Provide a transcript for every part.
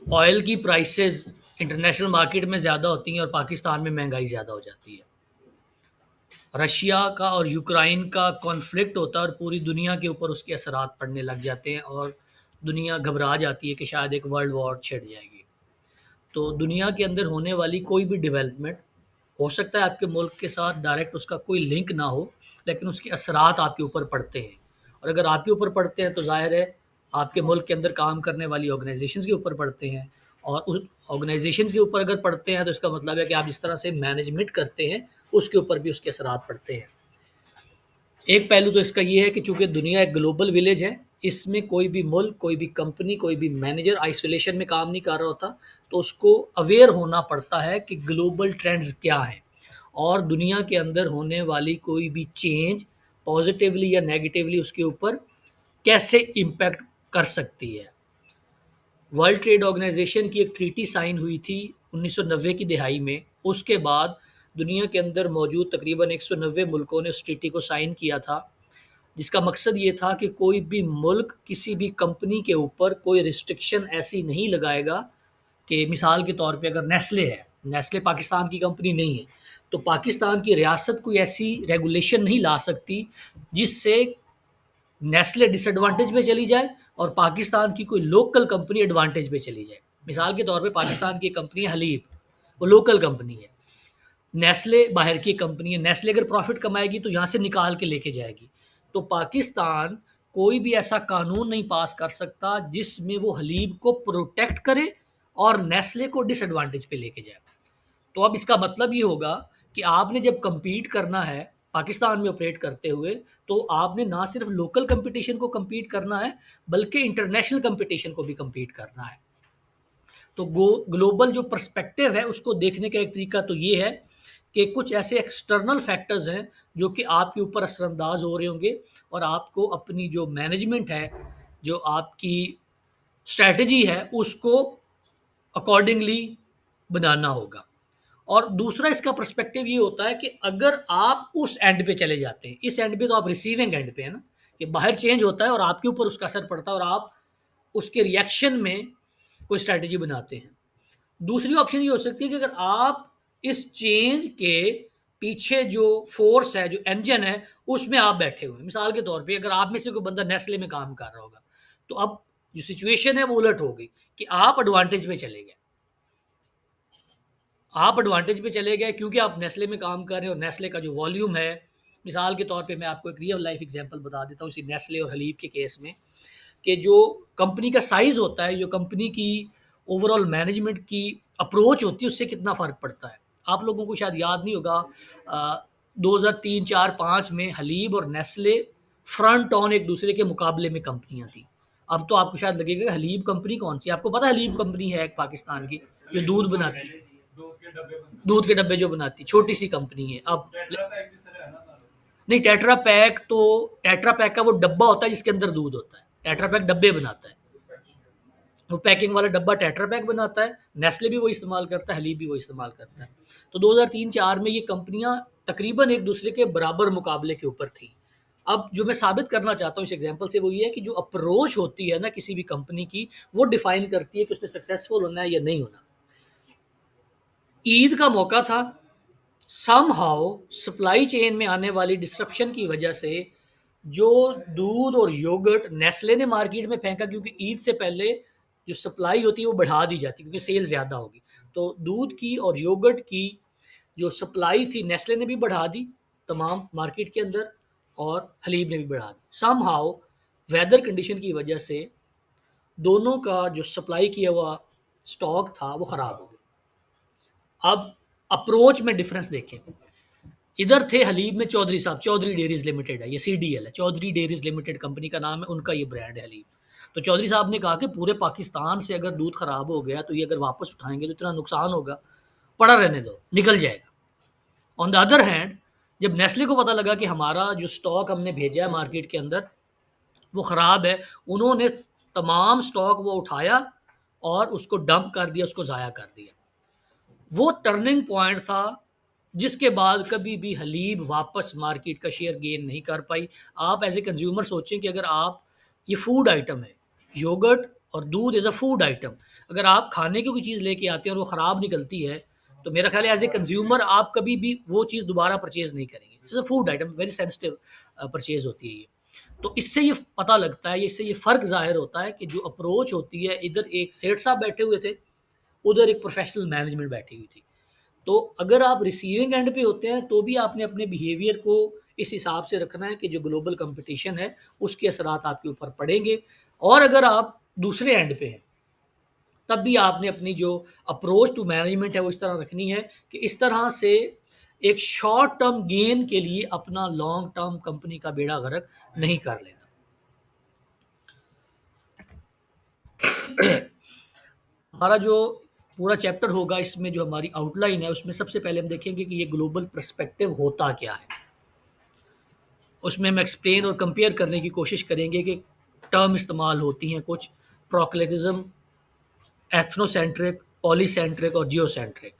Oil की prices international market में ज़्यादा होती हैं और पाकिस्तान में महंगाई ज़्यादा हो जाती है। रशिया का और यूक्रेन का कॉन्फ्लिक्ट होता है और पूरी दुनिया के ऊपर उसके असरात पड़ने लग जाते हैं और दुनिया घबरा जाती है कि शायद एक वर्ल्ड वॉर छिड़ जाएगी। तो दुनिया के अंदर होने वाली कोई भी डेवलपमेंट, हो सकता है आपके मुल्क के साथ डायरेक्ट उसका कोई लिंक ना हो, लेकिन उसके असरात आपके ऊपर पड़ते हैं। और अगर आपके ऊपर पड़ते हैं तो ज़ाहिर है आपके मुल्क के अंदर काम करने वाली ऑर्गेनाइजेशंस के ऊपर पड़ते हैं, और उस ऑर्गेनाइजेशंस के ऊपर अगर पड़ते हैं तो इसका मतलब है कि आप जिस तरह से मैनेजमेंट करते हैं उसके ऊपर भी उसके असरात पड़ते हैं। एक पहलू तो इसका ये है कि चूंकि दुनिया एक ग्लोबल विलेज है, इसमें कोई भी मुल्क, कोई भी कंपनी, कोई भी मैनेजर आइसोलेशन में काम नहीं कर रहा होता। तो उसको अवेयर होना पड़ता है कि ग्लोबल ट्रेंड्स क्या हैं और दुनिया के अंदर होने वाली कोई भी चेंज पॉजिटिवली या नेगेटिवली उसके ऊपर कैसे इम्पैक्ट कर सकती है। वर्ल्ड ट्रेड ऑर्गेनाइजेशन की एक ट्रीटी साइन हुई थी 1990 की दिहाई में। उसके बाद दुनिया के अंदर मौजूद तकरीबन 190 मुल्कों ने उस ट्रीटी को साइन किया था, जिसका मकसद ये था कि कोई भी मुल्क किसी भी कंपनी के ऊपर कोई रिस्ट्रिक्शन ऐसी नहीं लगाएगा कि मिसाल के तौर पे अगर नेस्ले है, नेस्ले पाकिस्तान की कंपनी नहीं है, तो पाकिस्तान की रियासत कोई ऐसी रेगुलेशन नहीं ला सकती जिससे नेस्ले डिसएडवांटेज में चली जाए और पाकिस्तान की कोई लोकल कंपनी एडवांटेज में चली जाए। मिसाल के तौर पे पाकिस्तान की कंपनी है हलीब, वो लोकल कंपनी है। नेस्ले बाहर की कंपनी है, नेस्ले अगर प्रॉफिट कमाएगी तो यहाँ से निकाल के लेके जाएगी। तो पाकिस्तान कोई भी ऐसा कानून नहीं पास कर सकता जिसमें वो हलीब को प्रोटेक्ट करे और नेस्ले को डिसएडवांटेज पे लेके जाए। तो अब इसका मतलब ये होगा कि आपने जब कम्पीट करना है पाकिस्तान में ऑपरेट करते हुए, तो आपने ना सिर्फ लोकल कंपटीशन को कम्पीट करना है, बल्कि इंटरनेशनल कंपटीशन को भी कम्पीट करना है। तो ग्लोबल जो पर्सपेक्टिव है उसको देखने का एक तरीका तो ये है कि कुछ ऐसे एक्सटर्नल फैक्टर्स हैं जो कि आपके ऊपर असरअंदाज हो रहे होंगे और आपको अपनी जो मैनेजमेंट है, जो आपकी स्ट्रैटेजी है, उसको अकॉर्डिंगली बनाना होगा। और दूसरा इसका पर्सपेक्टिव ये होता है कि अगर आप उस एंड पे चले जाते हैं, इस एंड पे तो आप रिसीविंग एंड पे है ना, कि बाहर चेंज होता है और आपके ऊपर उसका असर पड़ता है और आप उसके रिएक्शन में कोई स्ट्रैटेजी बनाते हैं। दूसरी ऑप्शन ये हो सकती है कि अगर आप इस चेंज के पीछे जो फोर्स है, जो इंजन है, उसमें आप बैठे हुए हैं। मिसाल के तौर पे अगर आप में से कोई बंदा नेस्ले में काम कर रहा होगा, तो अब जो सिचुएशन है वो उलट हो गई कि आप एडवांटेज में चले गए। आप एडवांटेज पे चले गए क्योंकि आप नेस्ले में काम कर रहे हो। नेस्ले का जो वॉल्यूम है, मिसाल के तौर पे मैं आपको एक रियल लाइफ एग्जांपल बता देता हूँ इसी नेस्ले और हलीब के केस में, कि जो कंपनी का साइज़ होता है, जो कंपनी की ओवरऑल मैनेजमेंट की अप्रोच होती है, उससे कितना फ़र्क पड़ता है। आप लोगों को शायद याद नहीं होगा, 2003, 4, 5 में हलीब और नेस्ले फ्रंट ऑन एक दूसरे के मुकाबले में कंपनियाँ थी। अब तो आपको शायद लगेगा हलीब कंपनी कौन-सी है? आपको पता है हलीब कंपनी है एक पाकिस्तान की, जो दूध बनाती है। दूध के डब्बे जो बनाती, छोटी-सी कंपनी है। अब नहीं, टेट्रा पैक तो टेट्रा पैक का वो डब्बा होता है जिसके अंदर दूध होता है। टेट्रा पैक डब्बे बनाता है। वो पैकिंग वाला डब्बा टेट्रा पैक बनाता है, नेस्ले भी वही इस्तेमाल करता है, हलीब भी वही इस्तेमाल करता है। तो 2003-4 में ये कंपनियाँ तकरीबन एक-दूसरे के बराबर मुकाबले के ऊपर थी। अब जो मैं साबित करना चाहता हूँ इस एग्ज़ाम्पल से वो ये है कि जो अप्रोच होती है ना किसी भी कंपनी की, वो डिफ़ाइन करती है कि उसने सक्सेसफुल होना है या नहीं होना। ईद का मौका था, समहाउ सप्लाई चेन में आने वाली डिस्रप्शन की वजह से जो दूध और योगर्ट नेस्ले ने मार्केट में फेंका, क्योंकि ईद से पहले जो सप्लाई होती है वो बढ़ा दी जाती है क्योंकि सेल ज़्यादा होगी। तो दूध की और योगर्ट की जो सप्लाई थी नेस्ले ने भी बढ़ा दी तमाम मार्केट के अंदर, और हलीब ने भी बढ़ा दी। समहाउ वेदर कंडीशन की वजह से दोनों का जो सप्लाई किया हुआ स्टॉक था वो ख़राब हो गया। अब अप्रोच में डिफरेंस देखें, इधर थे हलीब में चौधरी साहब, चौधरी डेयरीज लिमिटेड है, ये सीडीएल है, चौधरी डेयरीज लिमिटेड कंपनी का नाम है, उनका ये ब्रांड है हलीब। तो चौधरी साहब ने कहा कि पूरे पाकिस्तान से अगर दूध खराब हो गया तो ये अगर वापस उठाएंगे तो इतना नुकसान होगा, पड़ा रहने दो, निकल जाएगा। ऑन द अदर हैंड जब नेस्ले को पता लगा कि हमारा जो स्टॉक हमने भेजा है मार्केट के अंदर वो ख़राब है, उन्होंने तमाम स्टॉक वो उठाया और उसको डंप कर दिया, उसको ज़ाया कर दिया। वो टर्निंग पॉइंट था जिसके बाद कभी भी हलीब वापस मार्केट का शेयर गेन नहीं कर पाई। आप एज़ ए कंज्यूमर सोचें कि अगर आप, ये फूड आइटम है, योगर्ट और दूध इज़ अ फूड आइटम। अगर आप खाने की कोई चीज़ लेके आते हैं और वो ख़राब निकलती है, तो मेरा ख़्याल है एज़ ए कंज़्यूमर आप कभी भी वो चीज़ दोबारा परचेज़ नहीं करेंगे। It's a food item, very sensitive purchase होती है ये। तो इससे ये पता लगता है, इससे ये फ़र्क ज़ाहिर होता है कि जो अप्रोच होती है, इधर एक सेठ साहब बैठे हुए थे, उधर एक प्रोफ़ेशनल मैनेजमेंट बैठी हुई थी। तो अगर आप रिसीविंग एंड पे होते हैं, तो भी आपने अपने बिहेवियर को इस हिसाब से रखना है कि जो ग्लोबल कंपटीशन है, उसके असरात आपके ऊपर पड़ेंगे। और अगर आप दूसरे एंड पे हैं, तब भी आपने अपनी जो अप्रोच टू मैनेजमेंट है, वो इस तरह रखनी है कि इस तरह से एक शॉर्ट टर्म गेन के लिए अपना लॉन्ग टर्म कंपनी का बेड़ा गर्क नहीं कर लेना। हमारा जो पूरा चैप्टर होगा, इसमें जो हमारी आउटलाइन है, उसमें सबसे पहले हम देखेंगे कि ये ग्लोबल पर्सपेक्टिव होता क्या है। उसमें हम एक्सप्लेन और कंपेयर करने की कोशिश करेंगे कि टर्म इस्तेमाल होती हैं कुछ, प्रोक्लेटिज्म, एथनोसेंट्रिक, पॉलीसेंट्रिक और जियोसेंट्रिक।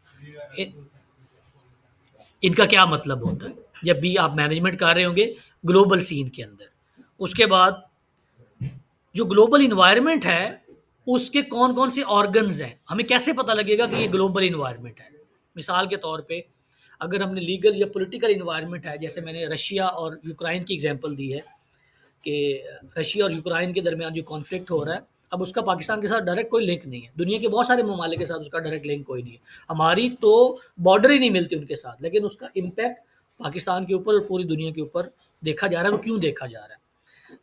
इनका क्या मतलब होता है जब भी आप मैनेजमेंट कर रहे होंगे ग्लोबल सीन के अंदर। उसके बाद जो ग्लोबल इन्वायरमेंट है, उसके कौन कौन से ऑर्गन्स हैं, हमें कैसे पता लगेगा कि ये ग्लोबल इन्वायरमेंट है। मिसाल के तौर पे अगर हमने लीगल या पॉलिटिकल इन्वायरमेंट है, जैसे मैंने रशिया और यूक्रेन की एग्जांपल दी है कि रशिया और यूक्रेन के दरमियान जो कॉन्फ्लिक्ट हो रहा है, अब उसका पाकिस्तान के साथ डायरेक्ट कोई लिंक नहीं है। दुनिया के बहुत सारे ममालिक के साथ उसका डायरेक्ट लिंक कोई नहीं है। हमारी तो बॉर्डर ही नहीं मिलती उनके साथ, लेकिन उसका इम्पैक्ट पाकिस्तान के ऊपर और पूरी दुनिया के ऊपर देखा जा रहा है। वो क्यों देखा जा रहा है?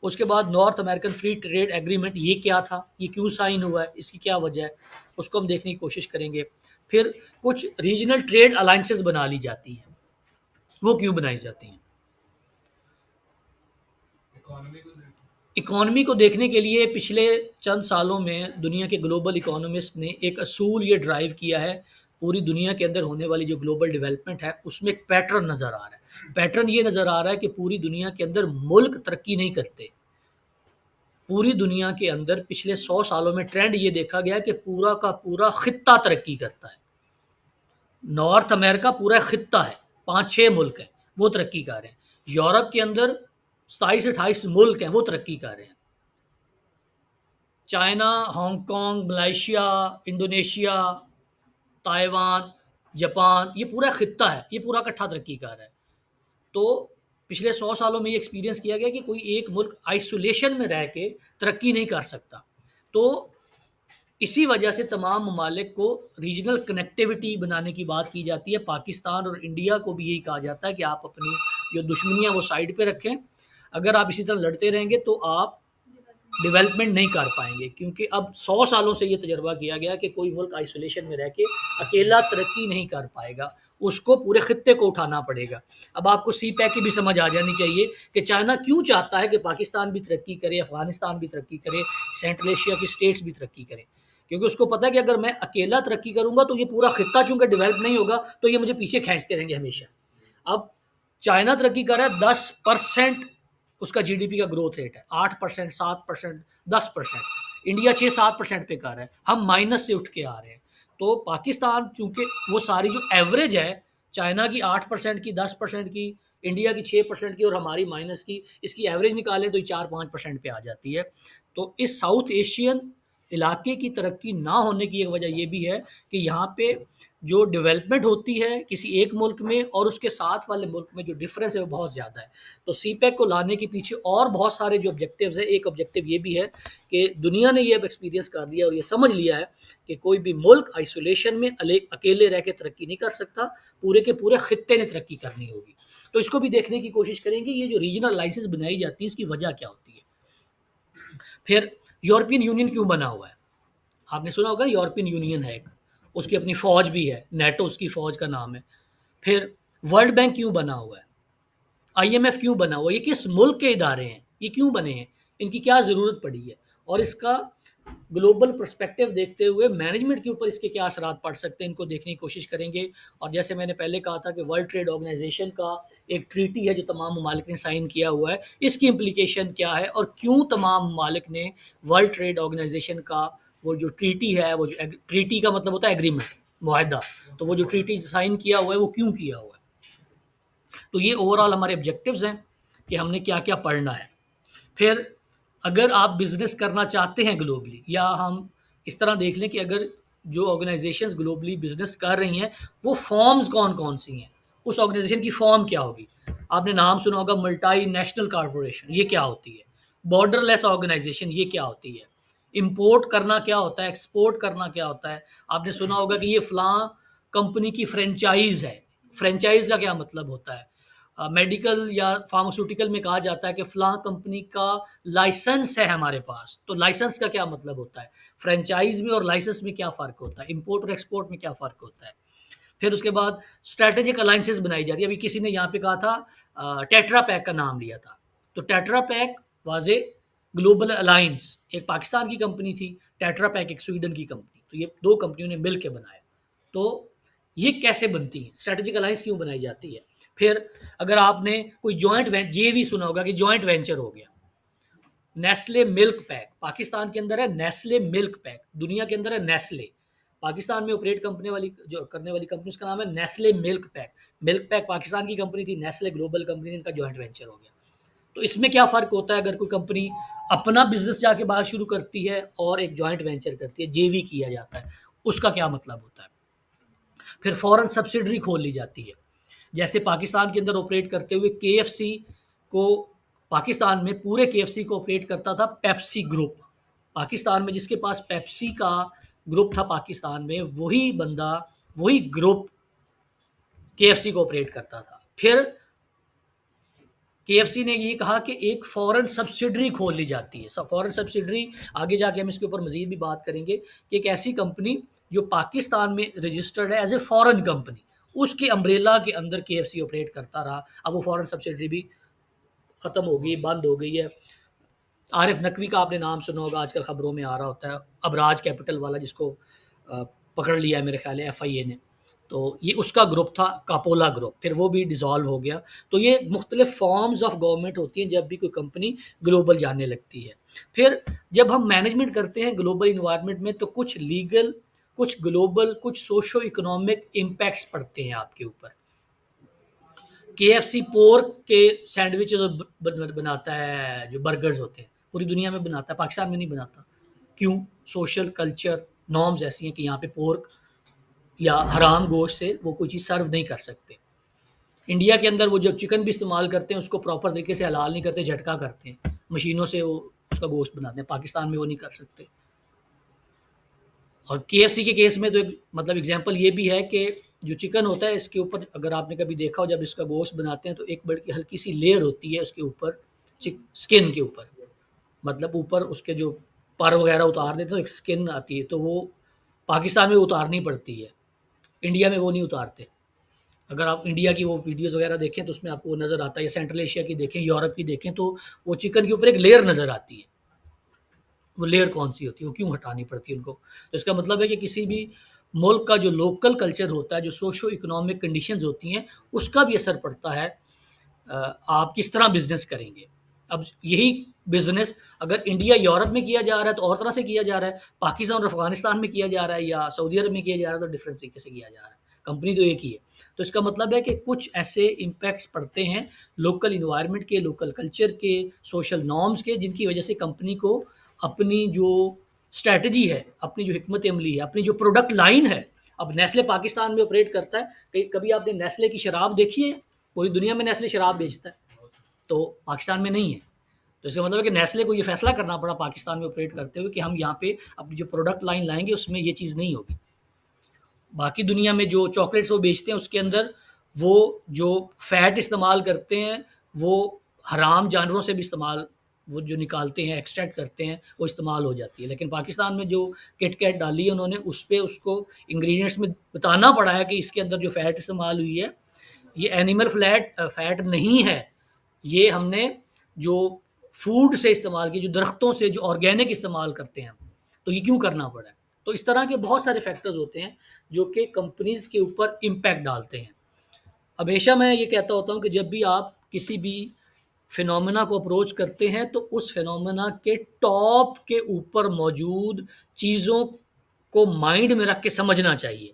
उसके बाद north American free trade agreement, ये क्या था, ये क्यों साइन हुआ है, इसकी क्या वजह है, उसको हम देखने की कोशिश करेंगे। फिर कुछ रीजनल ट्रेड अलायंसेस बना ली जाती हैं, वो क्यों बनाई जाती हैं। इकोनॉमी को देखने के लिए पिछले चंद सालों में दुनिया के ग्लोबल इकोनॉमिस्ट ने एक असूल ये ड्राइव किया है, पूरी दुनिया के अंदर होने वाली जो ग्लोबल डेवलपमेंट है, उसमें एक पैटर्न नज़र आ रहा है। पैटर्न ये नज़र आ रहा है कि पूरी दुनिया के अंदर मुल्क तरक्की नहीं करते। पूरी दुनिया के अंदर पिछले 100 सालों में ट्रेंड ये देखा गया है कि पूरा का पूरा खित्ता तरक्की करता है। नॉर्थ अमेरिका पूरा खित्ता है, 5-6 मुल्क हैं, वो तरक्की कर रहे हैं। यूरोप के अंदर 27-28 मुल्क हैं, वो तरक्की कर रहे हैं। China, Hong Kong, Malaysia, Indonesia, Taiwan, Japan, ये पूरा खित्ता है, ये पूरा इकट्ठा तरक्की कर रहा है। तो पिछले 100 सालों में ये एक्सपीरियंस किया गया कि कोई एक मुल्क आइसोलेशन में रह के तरक्की नहीं कर सकता। तो इसी वजह से तमाम ममालिक को रीजनल कनेक्टिविटी बनाने की बात की जाती है। पाकिस्तान और इंडिया को भी यही कहा जाता है कि आप अपनी जो दुश्मनियाँ वो साइड पे रखें। अगर आप इसी तरह लड़ते रहेंगे तो आप डेवलपमेंट नहीं कर पाएँगे, क्योंकि अब 100 सालों से ये तजुर्बा किया गया कि कोई मुल्क आइसोलेशन में रह के अकेला तरक्की नहीं कर पाएगा, उसको पूरे खित्ते को उठाना पड़ेगा। अब आपको सीपैक की भी समझ आ जानी चाहिए कि चाइना क्यों चाहता है कि पाकिस्तान भी तरक्की करे, अफ़गानिस्तान भी तरक्की करे, सेंट्रल एशिया की स्टेट्स भी तरक्की करें। क्योंकि उसको पता है कि अगर मैं अकेला तरक्की करूँगा तो ये पूरा खित्ता चूँकि डेवलप नहीं होगा, तो ये मुझे पीछे खींचते रहेंगे हमेशा। अब चाइना तरक्की कर रहा है, 10% उसका जीडीपी का ग्रोथ रेट है, 8%, 7%, 10%। इंडिया 6-7% पे कर रहा है, हम माइनस से उठ के आ रहे हैं। तो पाकिस्तान चूंकि वो सारी जो एवरेज है, चाइना की 8% की, 10% की, इंडिया की 6% की और हमारी माइनस की, इसकी एवरेज निकालें तो ये 4-5% पे आ जाती है। तो इस साउथ एशियन इलाके की तरक्की ना होने की एक वजह ये भी है कि यहाँ पे जो डेवलपमेंट होती है किसी एक मुल्क में और उसके साथ वाले मुल्क में जो डिफरेंस है वो बहुत ज़्यादा है। तो सीपैक को लाने के पीछे और बहुत सारे जो ऑब्जेक्टिव्स हैं, एक ऑब्जेक्टिव ये भी है कि दुनिया ने ये अब एक्सपीरियंस कर लिया और ये समझ लिया है कि कोई भी मुल्क आइसोलेशन में अकेले रह के तरक्की नहीं कर सकता, पूरे के पूरे खित्ते ने तरक्की करनी होगी। तो इसको भी देखने की कोशिश करेंगे, ये जो रीजनल अलाइंसेस बनाई जाती है इसकी वजह क्या होती है। फिर यूरोपियन यूनियन क्यों बना हुआ है? आपने सुना होगा यूरोपियन यूनियन है एक, उसकी अपनी फ़ौज भी है, नेटो उसकी फ़ौज का नाम है। फिर वर्ल्ड बैंक क्यों बना हुआ है? आईएमएफ क्यों बना हुआ है? ये किस मुल्क के इदारे हैं? ये क्यों बने हैं? इनकी क्या ज़रूरत पड़ी है? और इसका ग्लोबल पर्सपेक्टिव देखते हुए मैनेजमेंट के ऊपर इसके क्या असरात पड़ सकते हैं, इनको देखने की कोशिश करेंगे। और जैसे मैंने पहले कहा था कि वर्ल्ड ट्रेड ऑर्गेनाइजेशन का एक ट्रीटी है जो तमाम ममालिक ने साइन किया हुआ है, इसकी इम्प्लीकेशन क्या है और क्यों तमाम ममालिक ने वर्ल्ड ट्रेड ऑर्गेनाइजेशन का वो जो ट्रीटी है, वो जो ट्रीटी का मतलब होता है एग्रीमेंट, मुआहदा, तो वो जो ट्रीटी साइन किया हुआ है वो क्यों किया हुआ है। तो ये ओवरऑल हमारे ऑब्जेक्टिव्स हैं कि हमने क्या क्या पढ़ना है। फिर अगर आप बिज़नेस करना चाहते हैं ग्लोबली, या हम इस तरह देख लें कि अगर जो ऑर्गेनाइज़ेशंस ग्लोबली बिज़नेस कर रही हैं, वो फ़र्म्स कौन-कौन सी हैं? उस ऑर्गेनाइज़ेशन की फ़र्म क्या होगी? आपने नाम सुना होगा मल्टीनेशनल कॉर्पोरेशन, ये क्या होती है? बॉर्डरलेस ऑर्गेनाइज़ेशन, ये क्या होती है? इम्पोर्ट करना क्या होता है? एक्सपोर्ट करना क्या होता है? आपने सुना होगा कि ये फ़लाँ कंपनी की फ्रैंचाइज़ है। फ्रैंचाइज़ का क्या मतलब होता है? मेडिकल या फार्मास्यूटिकल में कहा जाता है कि फ़लाँ कंपनी का लाइसेंस है हमारे पास, तो लाइसेंस का क्या मतलब होता है? फ्रैंचाइज़ में और लाइसेंस में क्या फ़र्क होता है? इम्पोर्ट और एक्सपोर्ट में क्या फ़र्क होता है? फिर उसके बाद स्ट्रैटेजिक अलायंसेस बनाई जाती है। अभी किसी ने यहाँ पे कहा था टेट्रा पैक का नाम लिया था। तो tetra pack was a global alliance, एक पाकिस्तान की कंपनी थी, टेट्रा पैक एक स्वीडन की कंपनी। तो ये 2 कंपनियों ने मिल के बनाया। तो ये कैसे बनती हैं? स्ट्रैटेजिक अलायंस क्यों बनाई जाती है? फिर अगर आपने कोई जॉइंट ये भी सुना होगा कि जॉइंट वेंचर हो गया। नेस्ले मिल्क पैक, पाकिस्तान के अंदर है नेस्ले मिल्क पैक, दुनिया के अंदर है नेस्ले। पाकिस्तान में ऑपरेट करने वाली कंपनी, उसका नाम है Nestle milk pack. Milk pack Pakistan की कंपनी थी, नेस्ले ग्लोबल कंपनी थी, इनका जॉइंट वेंचर हो गया। तो इसमें क्या फ़र्क होता है अगर कोई कंपनी अपना बिज़नेस जाके बाहर शुरू करती है और एक जॉइंट वेंचर करती है, जेवी किया जाता है, उसका क्या मतलब होता है? फिर फ़ॉरेन सब्सिडरी खोल ली जाती है। जैसे पाकिस्तान के अंदर ऑपरेट करते हुए केएफसी को, पाकिस्तान में पूरे केएफसी को ऑपरेट करता था पेप्सी ग्रुप। पाकिस्तान में जिसके पास पेप्सी का ग्रुप था पाकिस्तान में, वही बंदा, वही ग्रुप केएफसी को ऑपरेट करता था। फिर केएफसी ने ये कहा कि एक फॉरेन सब्सिडरी खोल ली जाती है। फॉरेन सब्सिडरी, आगे जाके हम इसके ऊपर मज़ीद भी बात करेंगे कि एक ऐसी कंपनी जो पाकिस्तान में रजिस्टर्ड है एज़ ए फॉरेन कंपनी, उसके अम्ब्रेला के अंदर केएफसी ऑपरेट करता रहा। अब वो फॉरेन सब्सिडरी भी ख़त्म हो गई, बंद हो गई है। आरिफ नकवी का आपने नाम सुना होगा, आजकल ख़बरों में आ रहा होता है, अबराज कैपिटल वाला, जिसको पकड़ लिया है मेरे ख़्याल है एफआईए ने। तो ये उसका ग्रुप था, कापोला ग्रुप, फिर वो भी डिसॉल्व हो गया। तो ये मुख्तलिफ फॉर्म्स ऑफ गवर्नमेंट होती हैं जब भी कोई कंपनी ग्लोबल जाने लगती है। फिर जब हम मैनेजमेंट करते हैं ग्लोबल इन्वायरमेंट में, तो कुछ लीगल, कुछ ग्लोबल, कुछ सोशो इकोनॉमिक इम्पैक्ट्स पड़ते हैं आपके ऊपर। केएफसी पोर्क के सैंडविचेस बनाता है, जो बर्गर्स होते हैं, पूरी दुनिया में बनाता है, पाकिस्तान में नहीं बनाता। क्यों? सोशल कल्चर नॉर्म्स ऐसी हैं कि यहाँ पे पोर्क या हराम गोश्त से वो कोई चीज़ सर्व नहीं कर सकते। इंडिया के अंदर वो जब चिकन भी इस्तेमाल करते हैं, उसको प्रॉपर तरीके से हलाल नहीं करते, झटका करते हैं, मशीनों से वो उसका गोश्त बनाते हैं। पाकिस्तान में वो नहीं कर सकते। और केएफसी के केस में तो एक मतलब एग्जांपल ये भी है कि जो चिकन होता है, इसके ऊपर अगर आपने कभी देखा हो, जब इसका गोश्त बनाते हैं तो एक बड़ी हल्की सी लेयर होती है उसके ऊपर, स्किन के ऊपर, मतलब ऊपर उसके जो पर वगैरह उतार देते हैं तो एक स्किन आती है, तो वो पाकिस्तान में उतारनी पड़ती है, इंडिया में वो नहीं उतारते। अगर आप इंडिया की वो वीडियोज़ वगैरह देखें तो उसमें आपको वो नज़र आता है, या सेंट्रल एशिया की देखें, यूरोप की देखें, तो वो चिकन के ऊपर एक लेयर नज़र आती है। वो लेयर कौन-सी होती है, वो क्यों हटानी पड़ती है उनको? तो इसका मतलब है कि किसी भी मुल्क का जो लोकल कल्चर होता है, जो सोशो इकोनॉमिक कंडीशंस होती हैं, उसका भी असर पड़ता है आप किस तरह बिज़नेस करेंगे। अब यही बिज़नेस अगर इंडिया, यूरोप में किया जा रहा है तो और तरह से किया जा रहा है, पाकिस्तान और अफ़गानिस्तान में किया जा रहा है या सऊदी अरब में किया जा रहा है तो डिफरेंट तरीके से किया जा रहा है। कंपनी तो एक ही है। तो इसका मतलब है कि कुछ ऐसे इम्पैक्ट्स पड़ते हैं लोकल एनवायरनमेंट के, लोकल कल्चर के, सोशल नॉर्म्स के, जिनकी वजह से कंपनी को अपनी जो स्ट्रैटेजी है, अपनी जो हिकमत अमली है, अपनी जो प्रोडक्ट लाइन है। अब नेस्ले पाकिस्तान में ऑपरेट करता है, कभी आपने नेस्ले की शराब देखी है? पूरी दुनिया में नेस्ले शराब बेचता है, तो पाकिस्तान में नहीं है। तो इसका मतलब है कि नेस्ले को ये फैसला करना पड़ा पाकिस्तान में ऑपरेट करते हुए कि हम यहाँ पे अपनी जो प्रोडक्ट लाइन लाएँगे उसमें ये चीज़ नहीं होगी। बाकी दुनिया में जो चॉकलेट्स वो बेचते हैं उसके अंदर वो जो फैट इस्तेमाल करते हैं, वो हराम जानवरों से भी इस्तेमाल, वो जो निकालते हैं, एक्सट्रैक्ट करते हैं, वो इस्तेमाल हो जाती है। लेकिन पाकिस्तान में जो किट कैट डाली है उन्होंने, उस पे उसको इंग्रीडिएंट्स में बताना पड़ा है कि इसके अंदर जो फैट इस्तेमाल हुई है, ये एनिमल फैट नहीं है, ये हमने जो फूड से इस्तेमाल की, जो दरख्तों से जो ऑर्गेनिक इस्तेमाल करते हैं हम, तो ये क्यों करना पड़ा है? तो इस तरह के बहुत सारे फैक्टर्स होते हैं जो कि कंपनीज़ के ऊपर इम्पैक्ट डालते हैं। हमेशा मैं ये कहता होता हूँ कि जब भी आप किसी भी फिनोमेना को अप्रोच करते हैं तो उस फिनोमेना के टॉप के ऊपर मौजूद चीज़ों को माइंड में रख के समझना चाहिए।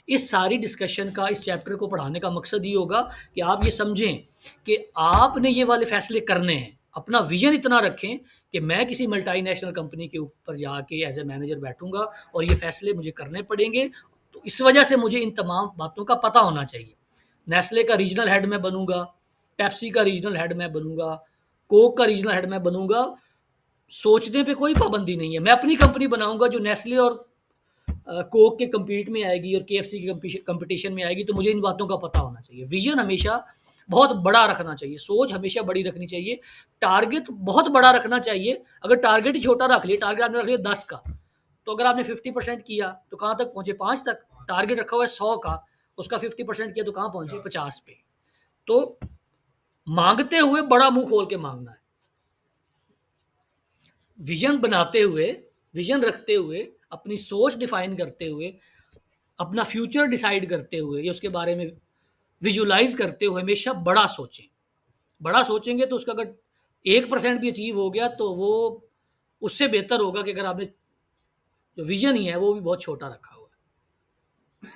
इस सारी डिस्कशन का, इस चैप्टर को पढ़ाने का मकसद ये होगा कि आप ये समझें कि आपने ये वाले फ़ैसले करने हैं। अपना विज़न इतना रखें कि मैं किसी मल्टीनेशनल कंपनी के ऊपर जाके एज ए मैनेजर बैठूंगा और ये फैसले मुझे करने पड़ेंगे। तो इस वजह से मुझे इन तमाम बातों का पता होना चाहिए। नेस्ले का रीजनल हेड मैं बनूंगा, पेप्सी का रीजनल हेड मैं बनूंगा, कोक का रीजनल हेड मैं बनूंगा, सोचने पे कोई पाबंदी नहीं है। मैं अपनी कंपनी बनाऊंगा जो नेस्ले और कोक के कम्पीट में आएगी और केएफसी की कंपटीशन में आएगी, तो मुझे इन बातों का पता होना चाहिए। विजन हमेशा बहुत बड़ा रखना चाहिए, सोच हमेशा बड़ी रखनी चाहिए, टारगेट बहुत बड़ा रखना चाहिए। अगर टारगेट ही छोटा रख लिया, टारगेट आपने रख लिया 10 का, तो अगर आपने 50% किया तो कहाँ तक पहुंचे? 5 तक। टारगेट रखा हुआ है 100 का, उसका 50% किया तो कहाँ पहुंचे? 50 पे। तो मांगते हुए बड़ा मुंह खोल के मांगना है। विजन बनाते हुए, विजन रखते हुए, अपनी सोच डिफाइन करते हुए, अपना फ्यूचर डिसाइड करते हुए या उसके बारे में विजुलाइज करते हुए हमेशा बड़ा सोचें। बड़ा सोचेंगे तो उसका अगर 1% भी अचीव हो गया तो वो उससे बेहतर होगा कि अगर आपने जो विजन ही है वो भी बहुत छोटा रखा हुआ है।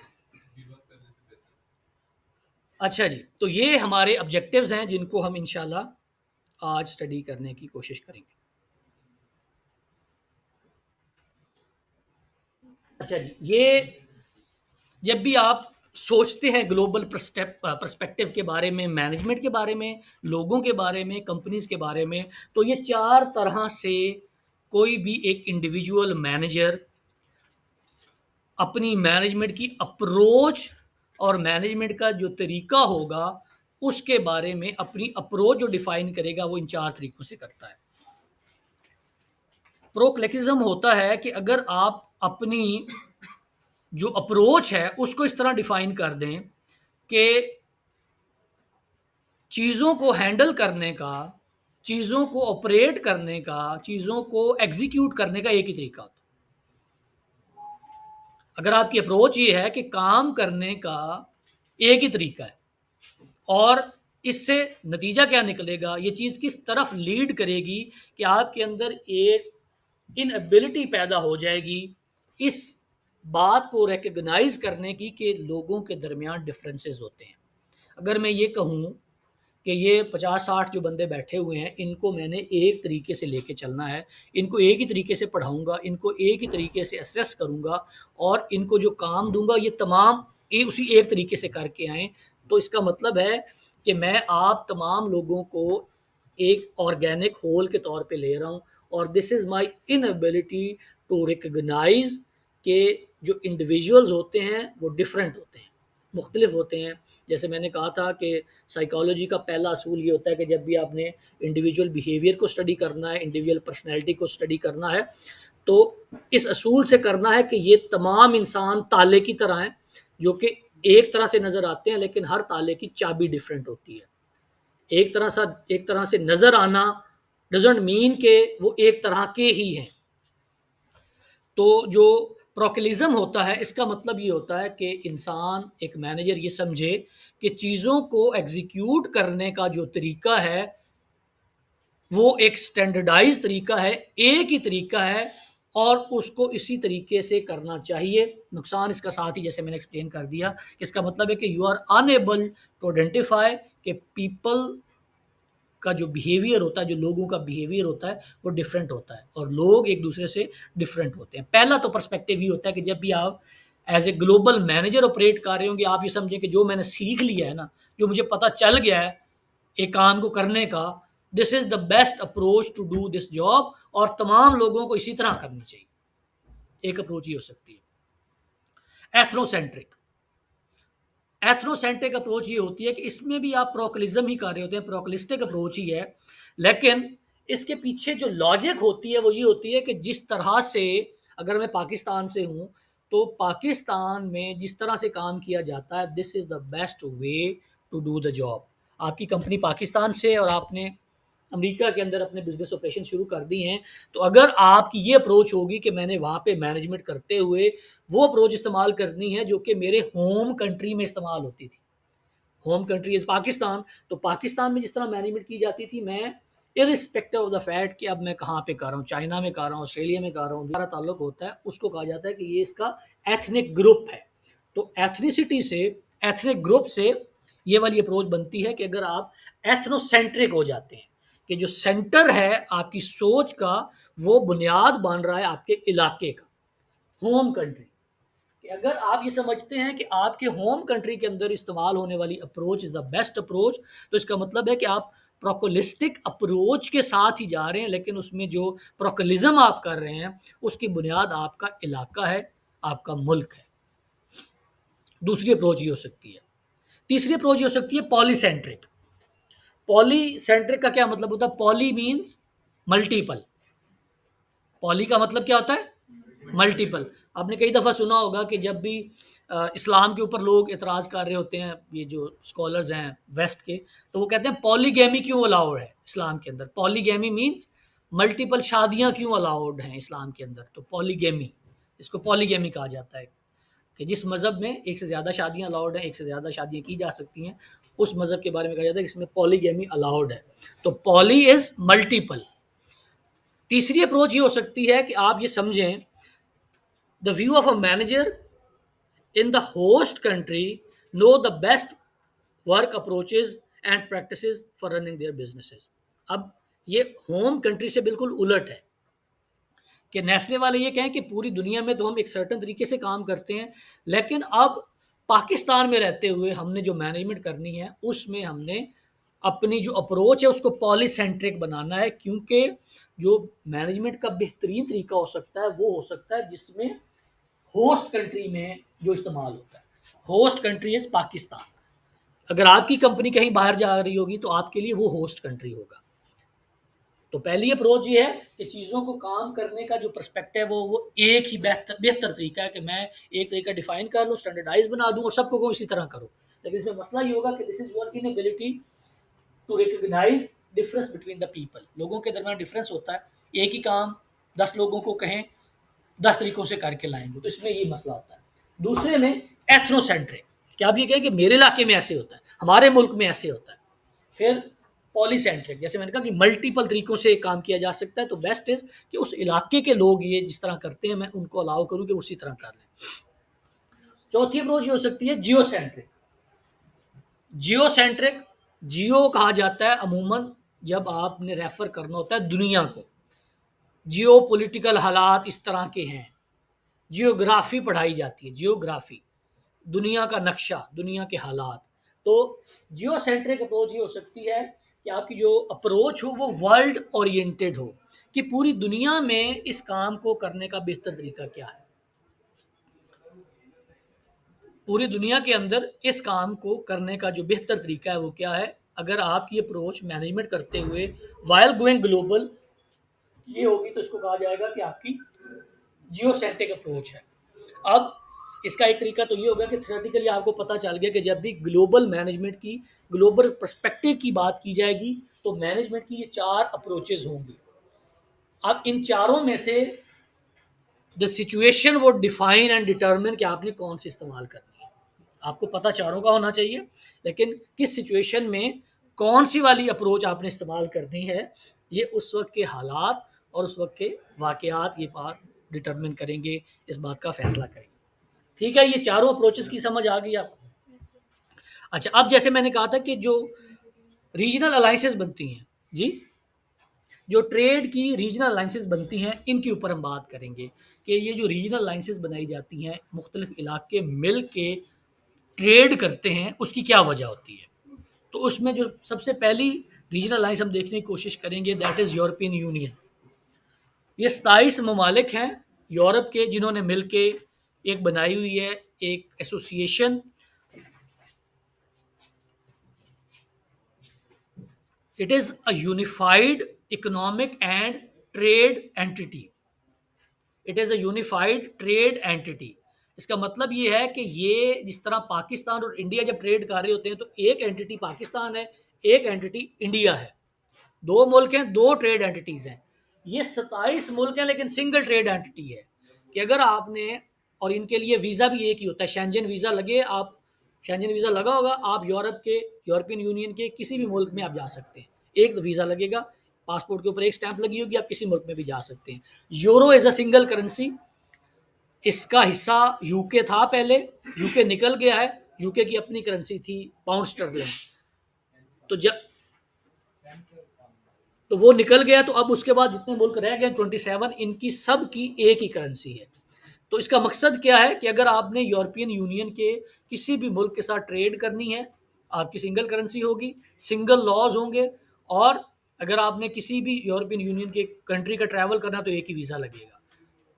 अच्छा जी, तो ये हमारे ऑब्जेक्टिव्स हैं जिनको हम इंशाल्लाह आज स्टडी करने की कोशिश करेंगे। अच्छा जी, ये जब भी आप सोचते हैं ग्लोबल पर्सपेक्टिव के बारे में, मैनेजमेंट के बारे में, लोगों के बारे में, कंपनीज के बारे में, तो ये 4 तरह से कोई भी एक इंडिविजुअल मैनेजर अपनी मैनेजमेंट की अप्रोच और मैनेजमेंट का जो तरीका होगा, उसके बारे में अपनी अप्रोच जो डिफाइन करेगा वो इन 4 तरीकों से करता है। प्रोक्लेकिज्म होता है कि अगर आप अपनी जो अप्रोच है उसको इस तरह डिफाइन कर दें कि चीज़ों को हैंडल करने का, चीज़ों को ऑपरेट करने का, चीज़ों को एग्जीक्यूट करने का एक ही तरीका होता है। अगर आपकी अप्रोच ये है कि काम करने का एक ही तरीका है और इससे नतीजा क्या निकलेगा, ये चीज़ किस तरफ लीड करेगी कि आपके अंदर एक इनएबिलिटी पैदा हो जाएगी इस बात को रिकग्नाइज करने की कि लोगों के दरमियान डिफरेंसेस होते हैं। अगर मैं ये कहूँ कि ये 50-60 जो बंदे बैठे हुए हैं, इनको मैंने एक तरीके से लेके चलना है, इनको एक ही तरीके से पढ़ाऊँगा, इनको एक ही तरीके से असेस करूँगा और इनको जो काम दूँगा ये तमाम उसी एक तरीके से करके आएँ। तो इसका मतलब है कि मैं आप तमाम लोगों को एक ऑर्गेनिक होल के तौर पे ले रहा हूँ और this is my inability to recognise कि जो इंडिविजुअल्स होते हैं वो डिफरेंट होते हैं, मुख्तलिफ होते हैं। जैसे मैंने कहा था कि साइकोलॉजी का पहला असूल ये होता है कि जब भी आपने इंडिविजुअल बिहेवियर को स्टडी करना है, इंडिविजुअल पर्सनैलिटी को स्टडी करना है, तो इस असूल से करना है कि ये तमाम इंसान ताले की तरह हैं, जो कि एक तरह से नज़र आते हैं लेकिन हर ताले की चाबी डिफरेंट होती है। एक तरह से नज़र आना डजंट मीन कि वो एक तरह के ही हैं। तो जो प्रोक्लिज्म होता है इसका मतलब ये होता है कि इंसान, एक मैनेजर ये समझे कि चीज़ों को एग्जीक्यूट करने का जो तरीका है वो एक स्टैंडर्डाइज तरीका है, एक ही तरीका है और उसको इसी तरीके से करना चाहिए। नुकसान इसका साथ ही जैसे मैंने एक्सप्लेन कर दिया कि इसका मतलब है कि you are unable to identify कि पीपल का जो बिहेवियर होता है, जो लोगों का बिहेवियर होता है वो डिफरेंट होता है और लोग एक दूसरे से डिफरेंट होते हैं। पहला तो पर्सपेक्टिव ये होता है कि जब भी आप as a global manager operate कर रहे होंगे, आप ये समझें कि जो मैंने सीख लिया है ना, जो मुझे पता चल गया है एक काम को करने का, this is the best approach to do this job और तमाम लोगों को इसी तरह करनी चाहिए। एक अप्रोच ये हो सकती है। एथनोसेंट्रिक एथनोसेंट्रिक अप्रोच ये होती है कि इसमें भी आप प्रोक्लिज्म ही कर रहे होते हैं, प्रोक्लिस्टिक अप्रोच ही है, लेकिन इसके पीछे जो लॉजिक होती है वो ये होती है कि जिस तरह से, अगर मैं पाकिस्तान से हूँ तो पाकिस्तान में जिस तरह से काम किया जाता है, this is the best way to do the job. आपकी कंपनी पाकिस्तान से है और आपने अमेरिका के अंदर अपने बिजनेस ऑपरेशन शुरू कर दी हैं, तो अगर आपकी ये अप्रोच होगी कि मैंने वहाँ पे मैनेजमेंट करते हुए वो अप्रोच इस्तेमाल करनी है जो कि मेरे होम कंट्री में इस्तेमाल होती थी। होम कंट्री इज़ पाकिस्तान, तो पाकिस्तान में जिस तरह मैनेजमेंट की जाती थी, मैं इरिस्पेक्टिव ऑफ द फैक्ट कि अब मैं कहाँ पे कर रहा हूँ, चाइना में कर रहा हूँ, ऑस्ट्रेलिया में कर रहा हूँ, हमारा ताल्लुक होता है, उसको कहा जाता है कि ये इसका एथनिक ग्रुप है। तो एथनिसिटी से, एथनिक ग्रुप से ये वाली अप्रोच बनती है कि अगर आप एथनोसेंट्रिक हो जाते हैं कि जो सेंटर है आपकी सोच का, वो बुनियाद बन रहा है आपके इलाके का, होम कंट्री। कि अगर आप ये समझते हैं कि आपके होम कंट्री के अंदर इस्तेमाल होने वाली approach is the best approach, तो इसका मतलब है कि आप प्रोकोलिस्टिक अप्रोच के साथ ही जा रहे हैं, लेकिन उसमें जो प्रोकोलिज्म आप कर रहे हैं उसकी बुनियाद आपका इलाका है, आपका मुल्क है। दूसरी अप्रोच ये हो सकती है। तीसरी अप्रोच ये हो सकती है पॉलीसेंट्रिक। पॉलीसेंट्रिक का क्या मतलब होता है? Poly means multiple. पॉली का मतलब क्या होता है? मल्टीपल। आपने कई दफ़ा सुना होगा कि जब भी इस्लाम के ऊपर लोग एतराज़ कर रहे होते हैं, ये जो स्कॉलर्स हैं वेस्ट के, तो वो कहते हैं पॉलीगैमी क्यों अलाउड है इस्लाम के अंदर? पॉलीगैमी मीन्स मल्टीपल शादियां क्यों अलाउड हैं इस्लाम के अंदर? तो पॉलीगैमी, इसको पॉलीगैमी कहा जाता है कि जिस मज़हब में एक से ज़्यादा शादियां अलाउड हैं, एक से ज़्यादा शादियां की जा सकती हैं, उस मज़हब के बारे में कहा जाता है कि इसमें पॉलीगैमी अलाउड है। तो पॉली इज़ मल्टीपल। तीसरी अप्रोच ये हो सकती है कि आप ये समझें, the view of a manager in the host country know the best work approaches and practices for running their businesses। अब ये होम कंट्री से बिल्कुल उलट है कि नेस्ले वाले ये कहें कि पूरी दुनिया में तो हम एक सर्टन तरीके से काम करते हैं, लेकिन अब पाकिस्तान में रहते हुए हमने जो मैनेजमेंट करनी है उसमें हमने अपनी जो अप्रोच है उसको पॉलीसेंट्रिक बनाना है, क्योंकि जो मैनेजमेंट का बेहतरीन तरीका हो सकता है वो हो सकता है जिसमें होस्ट कंट्री में जो इस्तेमाल होता है। Host country is Pakistan. अगर आपकी कंपनी कहीं बाहर जा रही होगी तो आपके लिए वो होस्ट कंट्री होगा। तो पहली अप्रोच ये है कि चीज़ों को काम करने का जो पर्सपेक्टिव है वो एक ही बेहतर बेहतर तरीका है कि मैं एक तरीका डिफाइन कर लूँ, स्टैंडर्डाइज बना दूँ और सबको को इसी तरह करो। लेकिन इसमें मसला ये होगा कि this is your inability to recognise difference between the people. लोगों के दरमियान डिफरेंस होता है, एक ही काम 10 लोगों को कहें 10 तरीकों से करके लाएंगे, तो इसमें ये मसला आता है। दूसरे में एथनोसेंट्रिक, कि आप ये कहें कि मेरे इलाके में ऐसे होता है, हमारे मुल्क में ऐसे होता है। फिर पॉलीसेंट्रिक, जैसे मैंने कहा कि मल्टीपल तरीकों से काम किया जा सकता है, तो बेस्ट इज कि उस इलाके के लोग ये जिस तरह करते हैं मैं उनको अलाउ करूँ कि उसी तरह कर लें। चौथी अप्रोच ये हो सकती है जियोसेंट्रिक। जियोसेंट्रिक, जियो कहा जाता है अमूमन जब आपने रेफर करना होता है दुनिया को, जियो पोलिटिकल हालात इस तरह के हैं, जियोग्राफी पढ़ाई जाती है, जियोग्राफी दुनिया का नक्शा, दुनिया के हालात। तो जियो सेंट्रिक अप्रोच ये हो सकती है कि आपकी जो अप्रोच हो वो वर्ल्ड ओरिएंटेड हो, कि पूरी दुनिया में इस काम को करने का बेहतर तरीका क्या है, पूरी दुनिया के अंदर इस काम को करने का जो बेहतर तरीका है वो क्या है। अगर आपकी अप्रोच मैनेजमेंट करते हुए वाइल गोइंग ग्लोबल ये होगी तो इसको कहा जाएगा कि आपकी जियोसेंट्रिक अप्रोच है। अब इसका एक तरीका तो ये होगा कि थ्योरेटिकली आपको पता चल गया कि जब भी ग्लोबल मैनेजमेंट की, ग्लोबल पर्सपेक्टिव की बात की जाएगी तो मैनेजमेंट की ये 4 अप्रोचेस होंगी। अब इन चारों में से द सिचुएशन वो डिफाइन एंड डिटरमिन कि आपने कौन सी इस्तेमाल करनी है। आपको पता चारों का होना चाहिए, लेकिन किस सिचुएशन में कौन सी वाली अप्रोच आपने इस्तेमाल करनी है, ये उस वक्त के हालात और उस वक्त के वाकयात ये बात डिटरमिन करेंगे, इस बात का फैसला करेंगे। ठीक है, ये चारों अप्रोचेस की समझ आ गई आपको? अच्छा, अब जैसे मैंने कहा था कि जो रीजनल अलाइंसेस बनती हैं जी, जो ट्रेड की रीजनल अलाइंसेस बनती हैं इनके ऊपर हम बात करेंगे कि ये जो रीजनल अलाइंसेस बनाई जाती हैं मुख्तलिफ इलाके मिल के ट्रेड करते हैं उसकी क्या वजह होती है। तो उसमें जो सबसे पहली रीजनल अलाइंस हम देखने की कोशिश करेंगे दैट इज़ यूरोपियन यूनियन। ये 27 ममालिक हैं यूरोप के जिन्होंने मिल के एक बनाई हुई है एक association. It is a unified economic and trade entity. It is a unified trade entity. इसका मतलब ये है कि ये जिस तरह पाकिस्तान और इंडिया जब ट्रेड कर रहे होते हैं तो एक एंटिटी पाकिस्तान है, एक एंटिटी इंडिया है, दो मुल्क हैं, दो ट्रेड एंटिटीज़ हैं। ये 27 मुल्क हैं लेकिन सिंगल ट्रेड एंटिटी है कि अगर आपने, और इनके लिए वीज़ा भी एक ही होता है, शेंजन वीज़ा लगे, आप शेंजन वीज़ा लगा होगा, आप यूरोप के, यूरोपियन यूनियन के किसी भी मुल्क में आप जा सकते हैं, एक वीज़ा लगेगा, पासपोर्ट के ऊपर एक स्टैंप लगी होगी, आप किसी मुल्क में भी जा सकते हैं। Euro as a single currency, इसका हिस्सा यूके था पहले, यूके निकल गया है, यूके की अपनी करेंसी थी पाउंड स्टर्लिंग। तो जब तो वो निकल गया, तो अब उसके बाद जितने मुल्क रह गए 27, इनकी सब की एक ही करेंसी है। तो इसका मकसद क्या है कि अगर आपने यूरोपियन यूनियन के किसी भी मुल्क के साथ ट्रेड करनी है, आपकी सिंगल करेंसी होगी, सिंगल लॉज होंगे, और अगर आपने किसी भी यूरोपियन यूनियन के कंट्री का ट्रैवल करना तो एक ही वीज़ा लगेगा।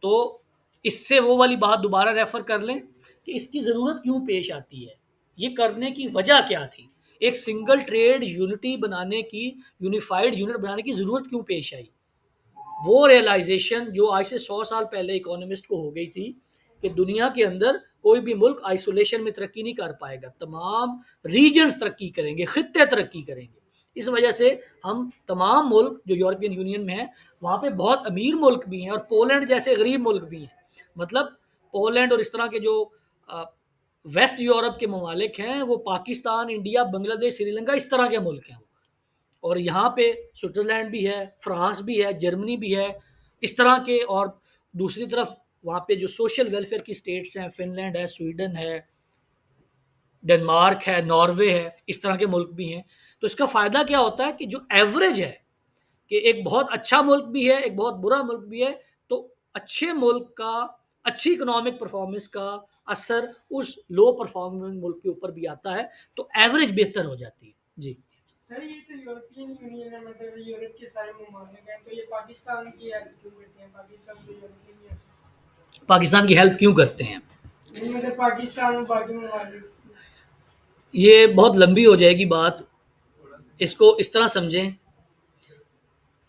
तो इससे वो वाली बात दोबारा रेफर कर लें कि इसकी ज़रूरत क्यों पेश आती है, ये करने की वजह क्या थी, एक सिंगल ट्रेड यूनिटी बनाने की, यूनिफाइड यूनिट बनाने की ज़रूरत क्यों पेश आई। वो रियलाइजेशन जो आज से 100 साल पहले इकोनॉमिस्ट को हो गई थी कि दुनिया के अंदर कोई भी मुल्क आइसोलेशन में तरक्की नहीं कर पाएगा, तमाम रीजन्स तरक्की करेंगे, खित्ते तरक्की करेंगे। इस वजह से हम तमाम मुल्क जो यूरोपियन यूनियन में हैं, वहाँ पे बहुत अमीर मुल्क भी हैं और पोलैंड जैसे गरीब मुल्क भी हैं। मतलब पोलैंड और इस तरह के जो वेस्ट यूरोप के ममालिक हैं, वो पाकिस्तान, इंडिया, बांग्लादेश, श्रीलंका, इस तरह के मुल्क हैं। और यहाँ पे स्विट्ज़रलैंड भी है, फ्रांस भी है, जर्मनी भी है, इस तरह के। और दूसरी तरफ वहाँ पे जो सोशल वेलफेयर की स्टेट्स हैं, फिनलैंड है, स्वीडन है, डेनमार्क है, नॉर्वे है, इस तरह के मुल्क भी हैं। तो इसका फ़ायदा क्या होता है कि जो एवरेज है, कि एक बहुत अच्छा मुल्क भी है, एक बहुत बुरा मुल्क भी है, तो अच्छे मुल्क का, अच्छी इकोनॉमिक परफॉर्मेंस का असर उस लो परफॉर्मिंग मुल्क के ऊपर भी आता है, तो एवरेज बेहतर हो जाती है। जी सर, ये तो यूरोपियन यूनियन है, मतलब यूरोप के सारे ममालिक हैं, तो ये पाकिस्तान की हेल्प क्यों करते हैं? पाकिस्तान तो यूरोपियन ही है। पाकिस्तान की हेल्प क्यों करते हैं? नहीं, मतलब पाकिस्तान और बाकी ममालिक। ये बहुत लंबी हो जाएगी बात, इसको इस तरह समझें।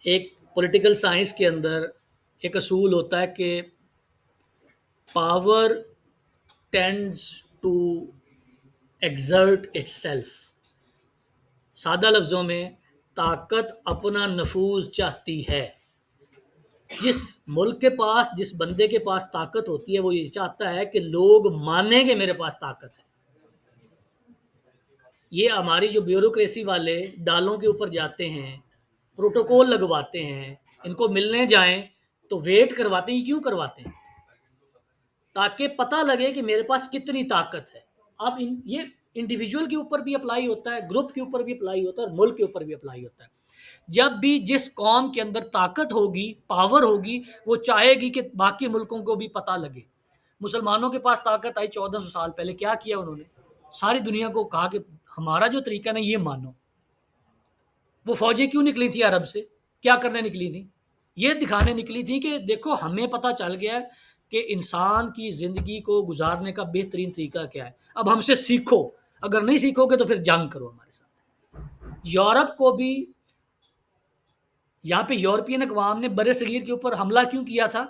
एक पॉलिटिकल साइंस के अंदर एक असूल होता है कि power tends to exert itself. सादा लफ्ज़ों में, ताकत अपना नफूज चाहती है। जिस मुल्क के पास, जिस बंदे के पास ताकत होती है, वो ये चाहता है कि लोग माने कि मेरे पास ताकत है। ये हमारी जो ब्यूरोक्रेसी वाले डालों के ऊपर जाते हैं, प्रोटोकॉल लगवाते हैं, इनको मिलने जाएं तो वेट करवाते हैं। क्यों करवाते हैं? ताकि पता लगे कि मेरे पास कितनी ताकत है। अब ये इंडिविजुअल के ऊपर भी अप्लाई होता है, ग्रुप के ऊपर भी अप्लाई होता है, और मुल्क के ऊपर भी अप्लाई होता है। जब भी जिस कौम के अंदर ताकत होगी, पावर होगी, वो चाहेगी कि बाकी मुल्कों को भी पता लगे। मुसलमानों के पास ताकत आई 1400 साल पहले, क्या किया उन्होंने? सारी दुनिया को कहा कि हमारा जो तरीका ना, ये मानो। वो फौजें क्यों निकली थी अरब से? क्या करने निकली थी? ये दिखाने निकली थी कि देखो, हमें पता चल गया है कि इंसान की ज़िंदगी को गुजारने का बेहतरीन तरीका क्या है। अब हमसे सीखो, अगर नहीं सीखोगे तो फिर जंग करो हमारे साथ। यूरोप को भी, यहाँ पे यूरोपियन अक़वाम ने बरे सगीर के ऊपर हमला क्यों किया था?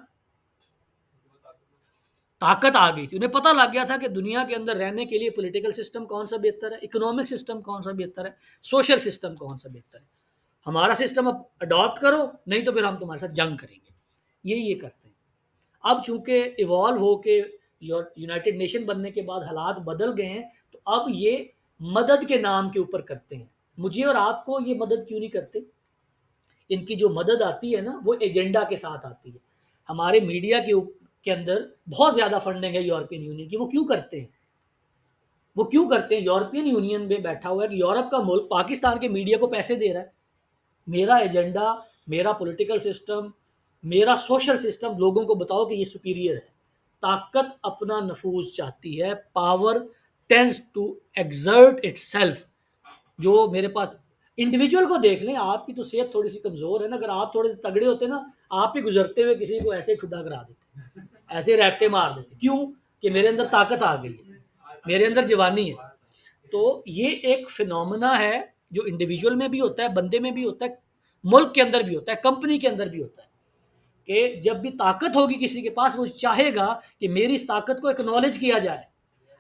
ताकत आ गई थी, उन्हें पता लग गया था कि दुनिया के अंदर रहने के लिए पॉलिटिकल सिस्टम कौन सा बेहतर है, इकोनॉमिक सिस्टम कौन सा बेहतर है, सोशल सिस्टम कौन सा बेहतर है। हमारा सिस्टम अब अडॉप्ट करो, नहीं तो फिर हम तुम्हारे साथ जंग करेंगे। यही ये करते हैं। अब चूंकि इवॉल्व हो के यूनाइटेड नेशन बनने के बाद हालात बदल गए हैं, तो अब ये मदद के नाम के ऊपर करते हैं। मुझे और आपको ये मदद क्यों नहीं करते? इनकी जो मदद आती है ना, वो एजेंडा के साथ आती है। हमारे मीडिया के अंदर बहुत ज़्यादा फंडिंग है यूरोपियन यूनियन की। वो क्यों करते हैं? वो क्यों करते हैं? यूरोपियन यूनियन में बैठा हुआ है कि यूरोप का मुल्क पाकिस्तान के मीडिया को पैसे दे रहा है। मेरा एजेंडा, मेरा पॉलिटिकल सिस्टम, मेरा सोशल सिस्टम लोगों को बताओ कि ये सुपीरियर है। ताकत अपना नफूज चाहती है, power tends to exert itself. जो मेरे पास, इंडिविजुअल को देख लें, आपकी तो सेहत थोड़ी सी कमज़ोर है ना, अगर आप थोड़े से तगड़े होते ना, आप ही गुजरते हुए किसी को ऐसे ठुड्डा करा देते, ऐसे रैप्टे मार देते। क्यों? कि मेरे अंदर ताकत आ गई है, मेरे अंदर जवानी है। तो ये एक फिनोमेना है जो इंडिविजुअल में भी होता है, बंदे में भी होता है, मुल्क के अंदर भी होता है, कंपनी के अंदर भी होता है। कि जब भी ताकत होगी किसी के पास, वो चाहेगा कि मेरी इस ताकत को एक्नॉलेज किया जाए।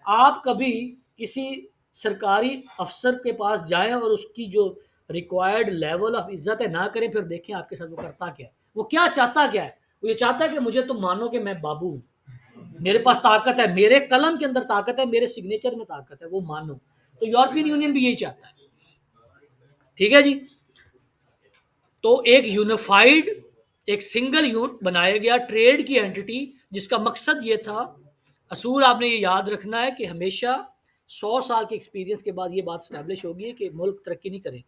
आप कभी किसी सरकारी अफसर के पास जाएं और उसकी जो रिक्वायर्ड लेवल ऑफ इज्जत है ना करें, फिर देखें आपके साथ वो करता क्या है। वो क्या चाहता क्या है? वो ये चाहता है कि मुझे तुम मानो कि मैं बाबू हूँ, मेरे पास ताकत है, मेरे कलम के अंदर ताकत है, मेरे सिग्नेचर में ताकत है, वो मानो। तो यूरोपियन यूनियन भी यही चाहता है। ठीक है जी। तो एक यूनिफाइड, एक सिंगल यूनिट बनाया गया, ट्रेड की एंटिटी, जिसका मकसद ये था। असूल आपने ये याद रखना है कि हमेशा 100 साल के एक्सपीरियंस के बाद ये बात स्टैब्लिश होगी कि मुल्क तरक्की नहीं करेंगे,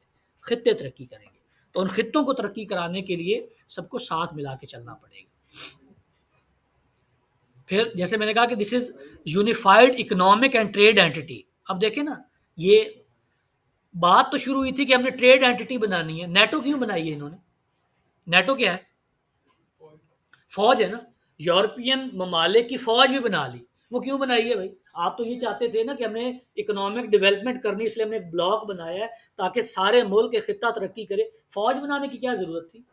खित्ते तरक्की करेंगे। तो उन खित्तों को तरक्की कराने के लिए सबको साथ मिला के चलना पड़ेगा। फिर जैसे मैंने कहा कि this is unified economic and trade entity. अब देखें ना, ये बात तो शुरू हुई थी कि हमने ट्रेड एंटिटी बनानी है। नेटो क्यों बनाई है इन्होंने? नेटो क्या है? फौज है ना। यूरोपियन ममालिक की फौज भी बना ली। वो क्यों बनाई है भाई? आप तो ये चाहते थे ना कि हमने इकोनॉमिक डेवलपमेंट करनी, इसलिए हमने एक ब्लॉक बनाया है ताकि सारे मुल्क के खिता तरक्की करे। फौज बनाने की क्या जरूरत थी?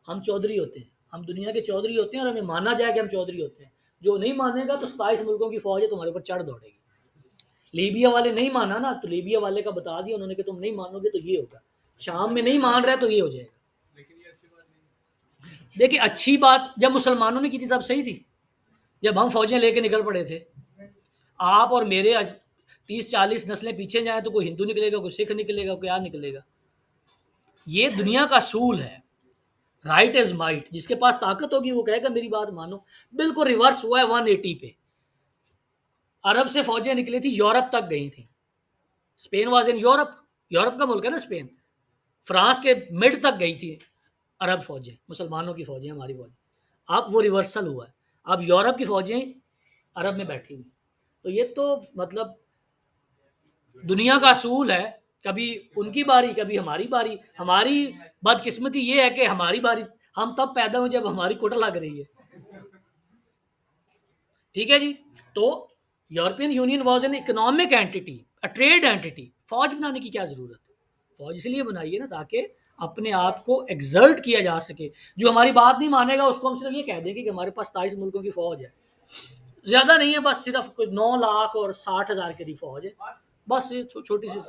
हम चौधरी होते हैं, हम दुनिया के चौधरी होते हैं और हमें माना जाए कि हम चौधरी होते हैं। जो नहीं मानेगा तो 27 मुल्कों की फौज है तुम्हारे ऊपर चढ़ दौड़ेगी। लीबिया वाले नहीं माना ना, तो लीबिया वाले का बता दिया उन्होंने कि तुम नहीं मानोगे तो ये होगा। शाम में नहीं मान रहा है तो ये हो जाएगा। देखिए, अच्छी बात जब मुसलमानों ने की थी तब सही थी, जब हम फौजें लेके निकल पड़े थे। आप और मेरे आज 30-40 नस्लें पीछे जाए तो कोई हिंदू निकलेगा, कोई सिख निकलेगा, कोई क्या निकलेगा। ये दुनिया का असूल है, राइट इज माइट। जिसके पास ताकत होगी वो कहेगा मेरी बात मानो। बिल्कुल रिवर्स हुआ है 180 पे। अरब से फौजें निकली थी, यूरोप तक गई थी। Spain was in Europe, Europe का मुल्क है ना स्पेन। फ्रांस के मिड तक गई थी अरब फौजें, मुसलमानों की फौजें, हमारी फौजें। अब वो रिवर्सल हुआ है, अब यूरोप की फौजें अरब में बैठी हुई। तो ये तो मतलब दुनिया का असूल है, कभी उनकी बारी कभी हमारी बारी। हमारी बदकिस्मती ये है कि हमारी बारी हम तब पैदा हुए जब हमारी कुट लग रही है। ठीक है जी। तो European union was an economic entity, a trade entity. फौज बनाने की क्या जरूरत है? फौज इसलिए बनाई है ना ताकि अपने आप को एग्जर्ट किया जा सके। जो हमारी बात नहीं मानेगा उसको हम सिर्फ ये कह देंगे कि हमारे पास 27 मुल्कों की फौज है, ज्यादा नहीं है, बस सिर्फ कोई 9 लाख और 60,000 की फौज है, बस ये छोटी सी।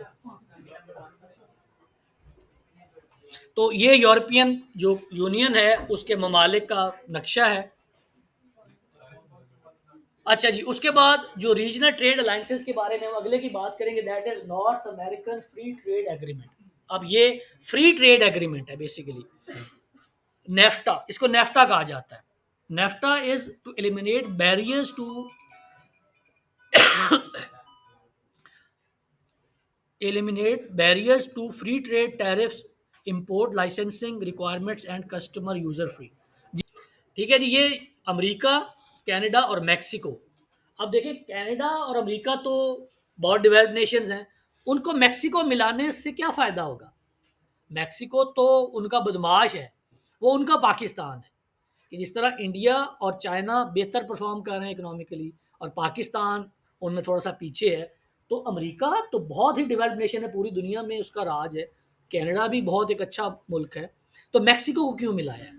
तो ये यूरोपियन जो यूनियन है उसके ममालिक का नक्शा है। अच्छा जी, उसके बाद जो रीजनल ट्रेड अलायंसेस के बारे में हम अगले की बात करेंगे, that is North American free trade agreement. अब ये फ्री ट्रेड एग्रीमेंट है बेसिकली। नेफ्टा, इसको नेफ्टा कहा जाता है। NAFTA is to eliminate barriers to free trade tariffs, import licensing requirements and customer user free. ठीक है जी। ये अमेरिका, कनाडा और मैक्सिको। अब देखिए, कनाडा और अमेरिका तो बहुत डेवलप्ड नेशंस हैं, उनको मैक्सिको मिलाने से क्या फ़ायदा होगा? मैक्सिको तो उनका बदमाश है, वो उनका पाकिस्तान है। कि जिस तरह इंडिया और चाइना बेहतर परफॉर्म कर रहे हैं इकोनॉमिकली और पाकिस्तान उनमें थोड़ा सा पीछे है, तो अमेरिका तो बहुत ही डेवलप्ड नेशन है, पूरी दुनिया में उसका राज है। कनाडा भी बहुत एक अच्छा मुल्क है। तो मैक्सिको को क्यों मिलाया?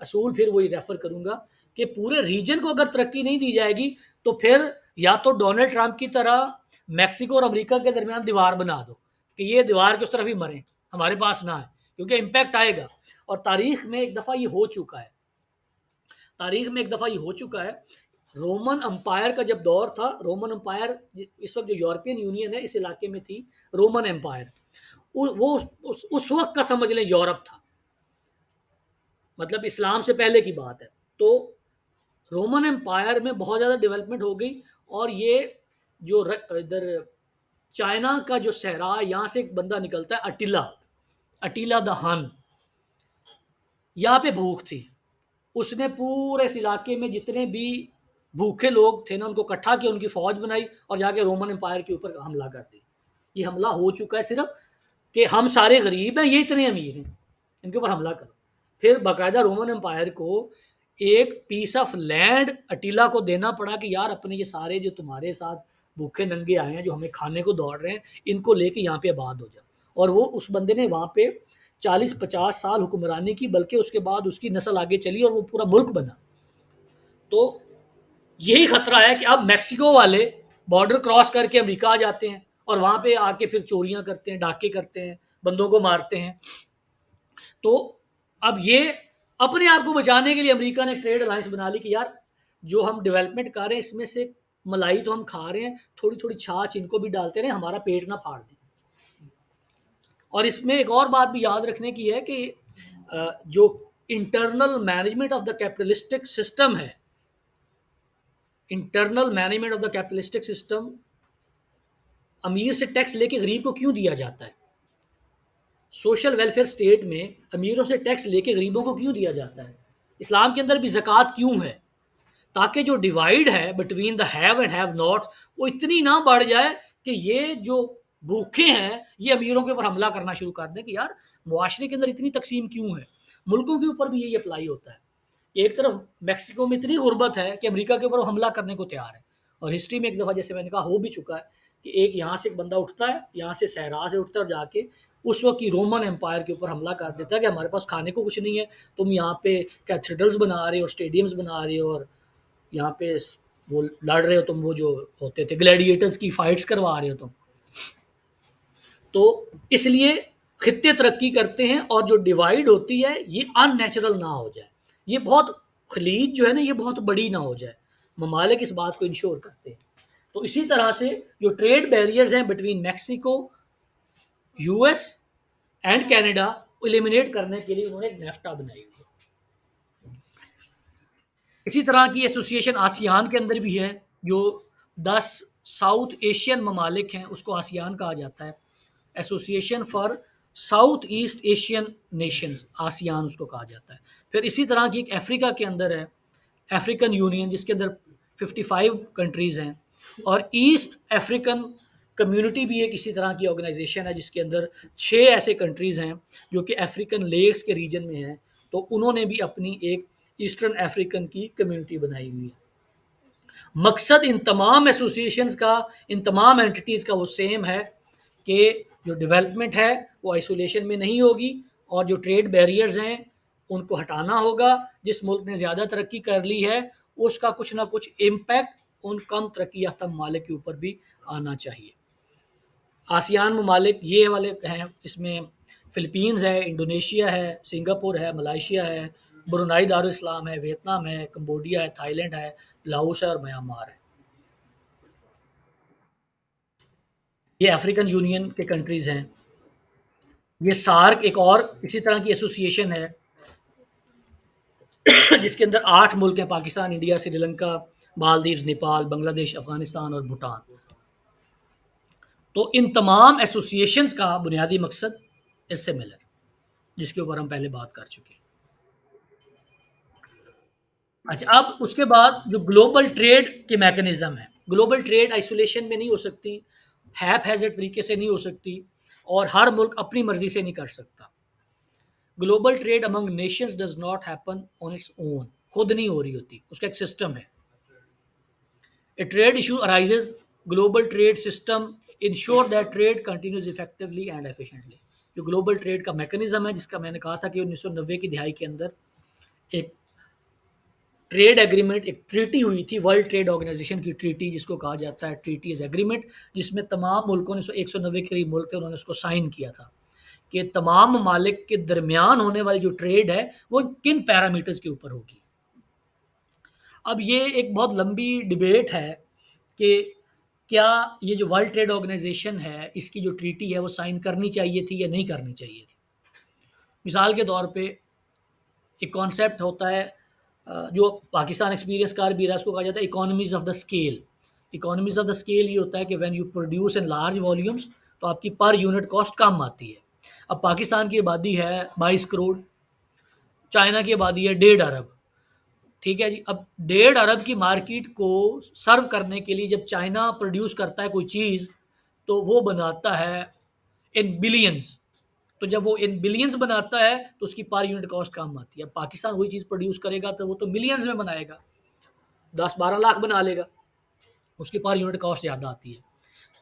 असूल फिर वही रेफर करूंगा कि पूरे रीजन को अगर तरक्की नहीं दी जाएगी तो फिर या तो डोनाल्ड ट्रंप की तरह मैक्सिको और अमेरिका के दरमियान दीवार बना दो कि ये दीवार के उस तरफ ही मरें, हमारे पास ना है, क्योंकि इम्पैक्ट आएगा। और तारीख में एक दफ़ा ये हो चुका है, तारीख में एक दफ़ा ये हो चुका है। रोमन अम्पायर का जब दौर था, रोमन अम्पायर इस वक्त जो यूरोपियन यूनियन है इस इलाके में थी रोमन एम्पायर। वो उस वक्त का समझ लें यूरोप था, मतलब इस्लाम से पहले की बात है। तो रोमन एम्पायर में बहुत ज़्यादा डेवलपमेंट हो गई। और ये जो इधर चाइना का जो सहरा, यहाँ से एक बंदा निकलता है अटिला, अटिला द हन। यहाँ पे भूख थी, उसने पूरे इस इलाके में जितने भी भूखे लोग थे ना उनको इकट्ठा किया, उनकी फौज बनाई और जाके रोमन एम्पायर के ऊपर हमला कर दी। ये हमला हो चुका है सिर्फ कि हम सारे गरीब हैं, ये इतने अमीर हैं, इनके ऊपर हमला करो। फिर बाकायदा रोमन एम्पायर को एक पीस ऑफ लैंड अटीला को देना पड़ा कि यार अपने ये सारे जो तुम्हारे साथ भूखे नंगे आए हैं जो हमें खाने को दौड़ रहे हैं, इनको लेके यहाँ पे आबाद हो जाओ। और वो उस बंदे ने वहाँ पे 40-50 साल हुक्मरानी की, बल्कि उसके बाद उसकी नस्ल आगे चली और वो पूरा मुल्क बना। तो यही खतरा है कि अब मैक्सिको वाले बॉर्डर क्रॉस करके अमेरिका आ जाते हैं और वहाँ पे आके फिर चोरियां करते हैं, डाके करते हैं, बंदों को मारते हैं। तो अब ये अपने आप को बचाने के लिए अमेरिका ने ट्रेड अलायंस बना ली कि यार जो हम डेवलपमेंट कर रहे हैं इसमें से मलाई तो हम खा रहे हैं, थोड़ी थोड़ी छाछ इनको भी डालते रहे, हमारा पेट ना फाड़ दें। और इसमें एक और बात भी याद रखने की है कि जो internal management of the capitalistic system है, internal management of the capitalistic system, अमीर से टैक्स लेके गरीब को क्यों दिया जाता है? सोशल वेलफेयर स्टेट में अमीरों से टैक्स लेके गरीबों को क्यों दिया जाता है? इस्लाम के अंदर भी ज़कात क्यों है? ताकि जो डिवाइड है between the have and have nots वो इतनी ना बढ़ जाए कि ये जो भूखे हैं ये अमीरों के ऊपर हमला करना शुरू कर दें कि यार मुआशरे के अंदर इतनी तकसीम क्यों है। मुल्कों के ऊपर भी यही अप्लाई होता है। एक तरफ मैक्सिको में इतनी गुर्बत है कि अमेरिका के ऊपर वो हमला करने को तैयार है, और हिस्ट्री में एक दफ़ा जैसे मैंने कहा हो भी चुका है कि एक यहाँ से एक बंदा उठता है, यहाँ से सहरा से उठता है और जाके उस वक्त की रोमन एम्पायर के ऊपर हमला कर देता है कि हमारे पास खाने को कुछ नहीं है, तुम यहाँ पे कैथेड्रल्स बना रहे हो, स्टेडियम्स बना रहे हो, और यहाँ पे वो लड़ रहे हो, तुम वो जो होते थे ग्लैडिएटर्स की फाइट्स करवा रहे हो तुम। तो इसलिए खित्ते तरक्की करते हैं और जो डिवाइड होती है ये अननेचुरल ना हो जाए, ये बहुत खलीज जो है ना ये बहुत बड़ी ना हो जाए, ममालिक इस बात को इंश्योर करते हैं। तो इसी तरह से जो ट्रेड बैरियर्स हैं between Mexico, US and Canada eliminate करने के लिए उन्होंने एक नेफ्टा बनाई हुई है। इसी तरह की एसोसिएशन आसियान के अंदर भी है, जो 10 साउथ एशियन ममालिक हैं उसको आसियान कहा जाता है, association for south east Asian Nations, ASEAN उसको कहा जाता है। फिर इसी तरह की एक अफ्रीका के अंदर है अफ्रीकन यूनियन, जिसके अंदर 55 कंट्रीज़ हैं, और ईस्ट अफ्रीकन कम्युनिटी भी एक इसी तरह की ऑर्गेनाइजेशन है जिसके अंदर 6 ऐसे कंट्रीज़ हैं जो कि अफ्रीकन लेक्स के रीजन में हैं, तो उन्होंने भी अपनी एक ईस्टर्न अफ्रीकन की कम्युनिटी बनाई हुई है। मकसद इन तमाम एसोसिएशंस का, इन तमाम एंटिटीज़ का वो सेम है कि जो डेवलपमेंट है वो आइसोलेशन में नहीं होगी, और जो ट्रेड बैरियर्स हैं उनको हटाना होगा। जिस मुल्क ने ज़्यादा तरक्की कर ली है उसका कुछ ना कुछ इम्पैक्ट उन कम तरक्की याफ्ता ममालिक के ऊपर भी आना चाहिए। आसियान ममालिक ये वाले हैं, इसमें फ़िलीपींस है, इंडोनेशिया है, सिंगापुर है, मलेशिया है, ब्रुनाई दारुल इस्लाम है, वियतनाम है, कंबोडिया है, थाईलैंड है, लाओस है और म्यांमार है। ये अफ्रीकन यूनियन के कंट्रीज़ हैं। ये सार्क एक और इसी तरह की एसोसिएशन है जिसके अंदर 8 मुल्क हैं, पाकिस्तान, इंडिया, श्रीलंका, मालदीव्स, नेपाल, बांग्लादेश, अफगानिस्तान और भूटान। तो इन तमाम एसोसिएशंस का बुनियादी मकसद इससे मिलर, जिसके ऊपर हम पहले बात कर चुके हैं। अच्छा, अब उसके बाद जो ग्लोबल ट्रेड के मैकेनिज्म है, ग्लोबल ट्रेड आइसोलेशन में नहीं हो सकती, हैप हैज़र्ड तरीके से नहीं हो सकती, और हर मुल्क अपनी मर्जी से नहीं कर सकता। Global trade among Nations does not happen on its own, खुद नहीं हो रही होती, उसका एक सिस्टम है। ए trade issue arises, global trade system ensure that trade continues effectively and efficiently. जो ग्लोबल ट्रेड का मैकेनिज्म है, जिसका मैंने कहा था कि 1990 की दिहाई के अंदर एक ट्रेड एग्रीमेंट, एक ट्रीटी हुई थी, वर्ल्ड ट्रेड ऑर्गेनाइजेशन की ट्रीटी जिसको कहा जाता है ट्रीटी इज एग्रीमेंट, जिसमें तमाम मुल्कों ने 190 के करीब मुल्क थे उन्होंने उसको साइन किया था कि तमाम ममालिक के दरमियान होने वाली जो ट्रेड है वो किन पैरामीटर्स के ऊपर होगी। अब ये एक बहुत लंबी डिबेट है कि क्या ये जो वर्ल्ड ट्रेड ऑर्गेनाइजेशन है इसकी जो ट्रीटी है वो साइन करनी चाहिए थी या नहीं करनी चाहिए थी। मिसाल के तौर पे एक कॉन्सेप्ट होता है जो पाकिस्तान एक्सपीरियंस कार भी रहा है, उसको कहा जाता है economies of the scale. Economies of the scale ये होता है कि when you produce in large volumes तो आपकी पर यूनिट कॉस्ट कम आती है। अब पाकिस्तान की आबादी है 22 करोड़, चाइना की आबादी है 1.5 अरब, ठीक है जी। अब 1.5 अरब की मार्केट को सर्व करने के लिए जब चाइना प्रोड्यूस करता है कोई चीज़ तो वो बनाता है इन बिलियंस, तो जब वो इन बिलियंस बनाता है तो उसकी पर यूनिट कॉस्ट कम आती है। अब पाकिस्तान वही चीज़ प्रोड्यूस करेगा तो वो तो मिलियंस में बनाएगा, 10-12 लाख बना लेगा, उसकी पर यूनिट कॉस्ट ज़्यादा आती है।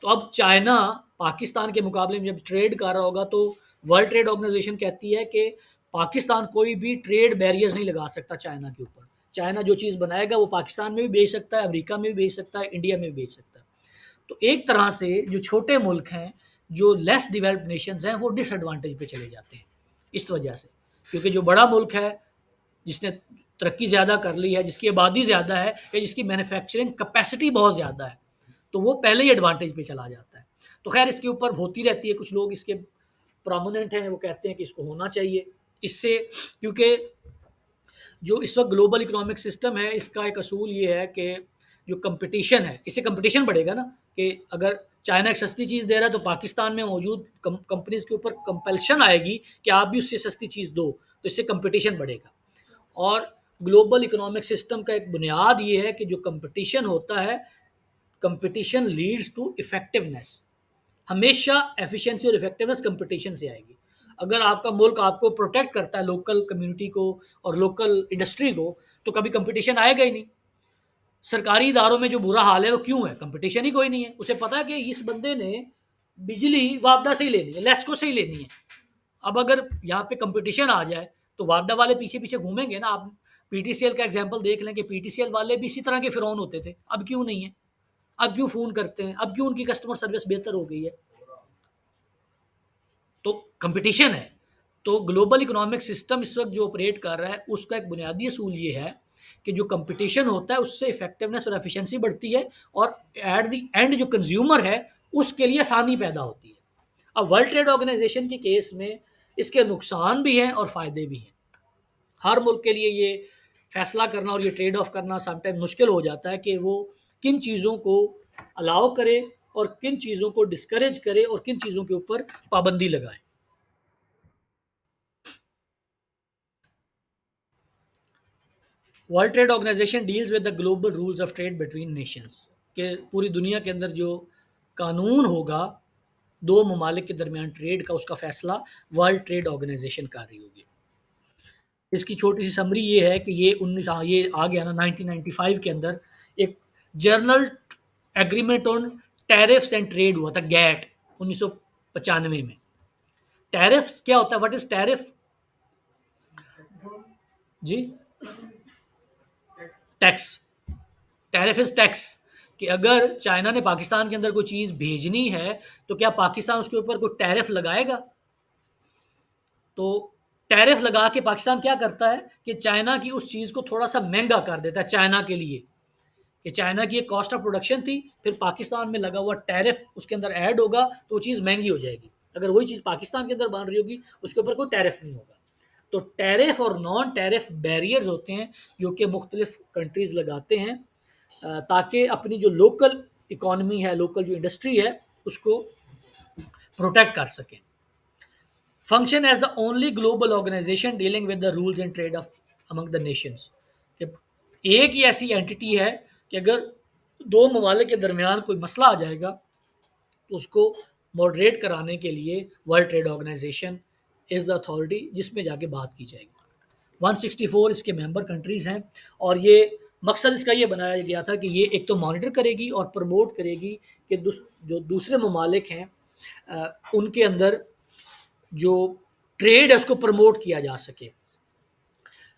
तो अब चाइना पाकिस्तान के मुकाबले में जब ट्रेड कर रहा होगा तो वर्ल्ड ट्रेड ऑर्गेनाइजेशन कहती है कि पाकिस्तान कोई भी ट्रेड बैरियर्स नहीं लगा सकता चाइना के ऊपर। चाइना जो चीज़ बनाएगा वो पाकिस्तान में भी बेच सकता है, अमेरिका में भी बेच सकता है, इंडिया में भी बेच सकता है। तो एक तरह से जो छोटे मुल्क हैं, जो लेस डेवलप्ड नेशंस हैं, वो डिसएडवांटेज पे चले जाते हैं इस वजह से, क्योंकि जो बड़ा मुल्क है जिसने तरक्की ज़्यादा कर ली है, जिसकी आबादी ज़्यादा है या जिसकी मैन्युफैक्चरिंग कैपेसिटी बहुत ज़्यादा है, तो वो पहले ही एडवांटेज पे चला जाता है। तो खैर इसके ऊपर होती रहती है, कुछ लोग इसके प्रोमिनेंट हैं, वो कहते हैं कि इसको होना चाहिए इससे, क्योंकि जो इस वक्त ग्लोबल इकोनॉमिक सिस्टम है इसका एक असूल ये है कि जो कंपटीशन है, इससे कंपटीशन बढ़ेगा ना, कि अगर चाइना एक सस्ती चीज़ दे रहा है तो पाकिस्तान में मौजूद कंपनीज के ऊपर कंपल्शन आएगी कि आप भी उससे सस्ती चीज़ दो, तो इससे कंपटीशन बढ़ेगा। और ग्लोबल इकोनॉमिक सिस्टम का एक बुनियाद ये है कि जो कंपटीशन होता है, कंपटीशन लीड्स टू इफेक्टिवनेस। हमेशा एफिशिएंसी और इफेक्टिवनेस कंपटीशन से आएगी। अगर आपका मुल्क आपको प्रोटेक्ट करता है, लोकल कम्युनिटी को और लोकल इंडस्ट्री को, तो कभी कंपटीशन आएगा ही नहीं। सरकारी इदारों में जो बुरा हाल है वो क्यों है? कंपटीशन ही कोई नहीं है। उसे पता है कि इस बंदे ने बिजली वापडा से ही लेनी है, लेस्को से ही लेनी है। अब अगर यहाँ पे कंपटीशन आ जाए तो वापडा वाले पीछे पीछे घूमेंगे ना। आप पीटीसीएल का एग्जांपल देख लें कि पीटीसीएल वाले भी इसी तरह के फिरौन होते थे, अब क्यों नहीं है? अब क्यों फ़ोन करते हैं? अब क्यों उनकी कस्टमर सर्विस बेहतर हो गई है? तो कंपटीशन है। तो ग्लोबल इकोनॉमिक सिस्टम इस वक्त जो ऑपरेट कर रहा है, उसका एक बुनियादी असूल ये है कि जो कंपटीशन होता है उससे इफेक्टिवनेस और एफिशिएंसी बढ़ती है, और एट द एंड जो कंज्यूमर है उसके लिए आसानी पैदा होती है। अब वर्ल्ड ट्रेड ऑर्गेनाइजेशन के केस में इसके नुकसान भी हैं और फ़ायदे भी हैं। हर मुल्क के लिए ये फैसला करना और ये ट्रेड ऑफ करना समटाइम मुश्किल हो जाता है कि वो किन चीज़ों को अलाउ करे और किन चीज़ों को डिस्करेज करे और किन चीज़ों के ऊपर पाबंदी लगाए। World Trade Organization deals with the global rules of trade between nations, कि पूरी दुनिया के अंदर जो कानून होगा दो ममालिक के दरमियान ट्रेड का, उसका फैसला वर्ल्ड ट्रेड ऑर्गेनाइजेशन कर रही होगी। इसकी छोटी सी समरी ये है कि ये आ गया ना 1995 के अंदर एक General Agreement on Tariffs and Trade हुआ था, गैट, 1995 में। टैरिफ्स क्या होता है? व्हाट इज टैरिफ जी? टैक्स। Tariff is tax. कि अगर चाइना ने पाकिस्तान के अंदर कोई चीज़ भेजनी है तो क्या पाकिस्तान उसके ऊपर कोई टैरिफ लगाएगा? तो टैरिफ लगा के पाकिस्तान क्या करता है कि चाइना की उस चीज़ को थोड़ा सा महंगा कर देता है चाइना के लिए, कि चाइना की एक कॉस्ट ऑफ प्रोडक्शन थी, फिर पाकिस्तान में लगा हुआ टैरिफ उसके अंदर ऐड होगा तो वो चीज़ महंगी हो जाएगी। अगर वही चीज़ पाकिस्तान के अंदर बन रही होगी उसके ऊपर कोई टैरिफ नहीं होगा। तो टैरिफ और नॉन टैरिफ बैरियर्स होते हैं जो कि मुख्तलिफ कंट्रीज़ लगाते हैं ताकि अपनी जो लोकल इकॉनमी है, लोकल जो इंडस्ट्री है, उसको प्रोटेक्ट कर सकें। Function as the only global organisation dealing with the rules and trade of among the nations. एक ही ऐसी एंटिटी है कि अगर दो ममालिक के दरमियान कोई मसला आ जाएगा तो उसको मॉडरेट कराने के लिए World Trade Organization is the authority जिसमें जाके बात की जाएगी। 164 इसके मेंबर कंट्रीज़ हैं, और ये मकसद इसका ये बनाया गया था कि ये एक तो मॉनिटर करेगी और प्रमोट करेगी कि जो दूसरे ममालिक हैं उनके अंदर जो ट्रेड है उसको प्रमोट किया जा सके।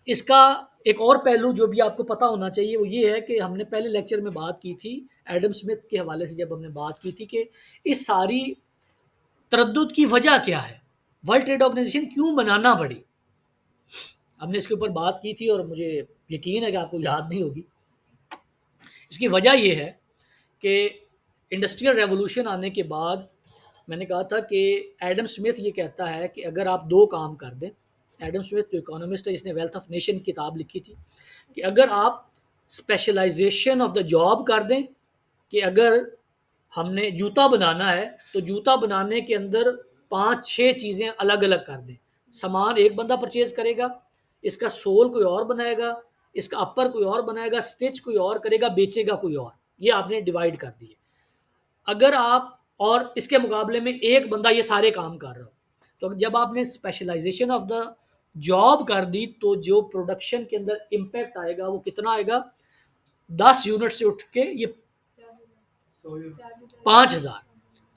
इसका एक और पहलू जो भी आपको पता होना चाहिए वो ये है कि हमने पहले लेक्चर में बात की थी एडम स्मिथ के हवाले से, जब हमने बात की थी कि इस सारी तरद्दुद की वजह क्या है, वर्ल्ड ट्रेड ऑर्गेनाइजेशन क्यों बनाना पड़ी। हमने इसके ऊपर बात की थी और मुझे यकीन है कि आपको याद नहीं होगी। इसकी वजह ये है कि इंडस्ट्रियल रेवोल्यूशन आने के बाद मैंने कहा था कि एडम स्मिथ ये कहता है कि अगर आप दो काम कर दें, एडम स्मिथ जो इकोनॉमिस्ट है जिसने वेल्थ ऑफ नेशन किताब लिखी थी, कि अगर आप स्पेशलाइजेशन ऑफ द जॉब कर दें, कि अगर हमने जूता बनाना है तो जूता बनाने के अंदर 5-6 चीज़ें अलग अलग कर दें। सामान एक बंदा परचेज करेगा, इसका सोल कोई और बनाएगा, इसका अपर कोई और बनाएगा, स्टिच कोई और करेगा, बेचेगा कोई और। ये आपने डिवाइड कर दिए। अगर आप और इसके मुकाबले में एक बंदा ये सारे काम कर रहा हो, तो जब आपने स्पेशलाइजेशन ऑफ द जॉब कर दी तो जो प्रोडक्शन के अंदर इम्पैक्ट आएगा वो कितना आएगा? 10 यूनिट से उठ के ये 5,000,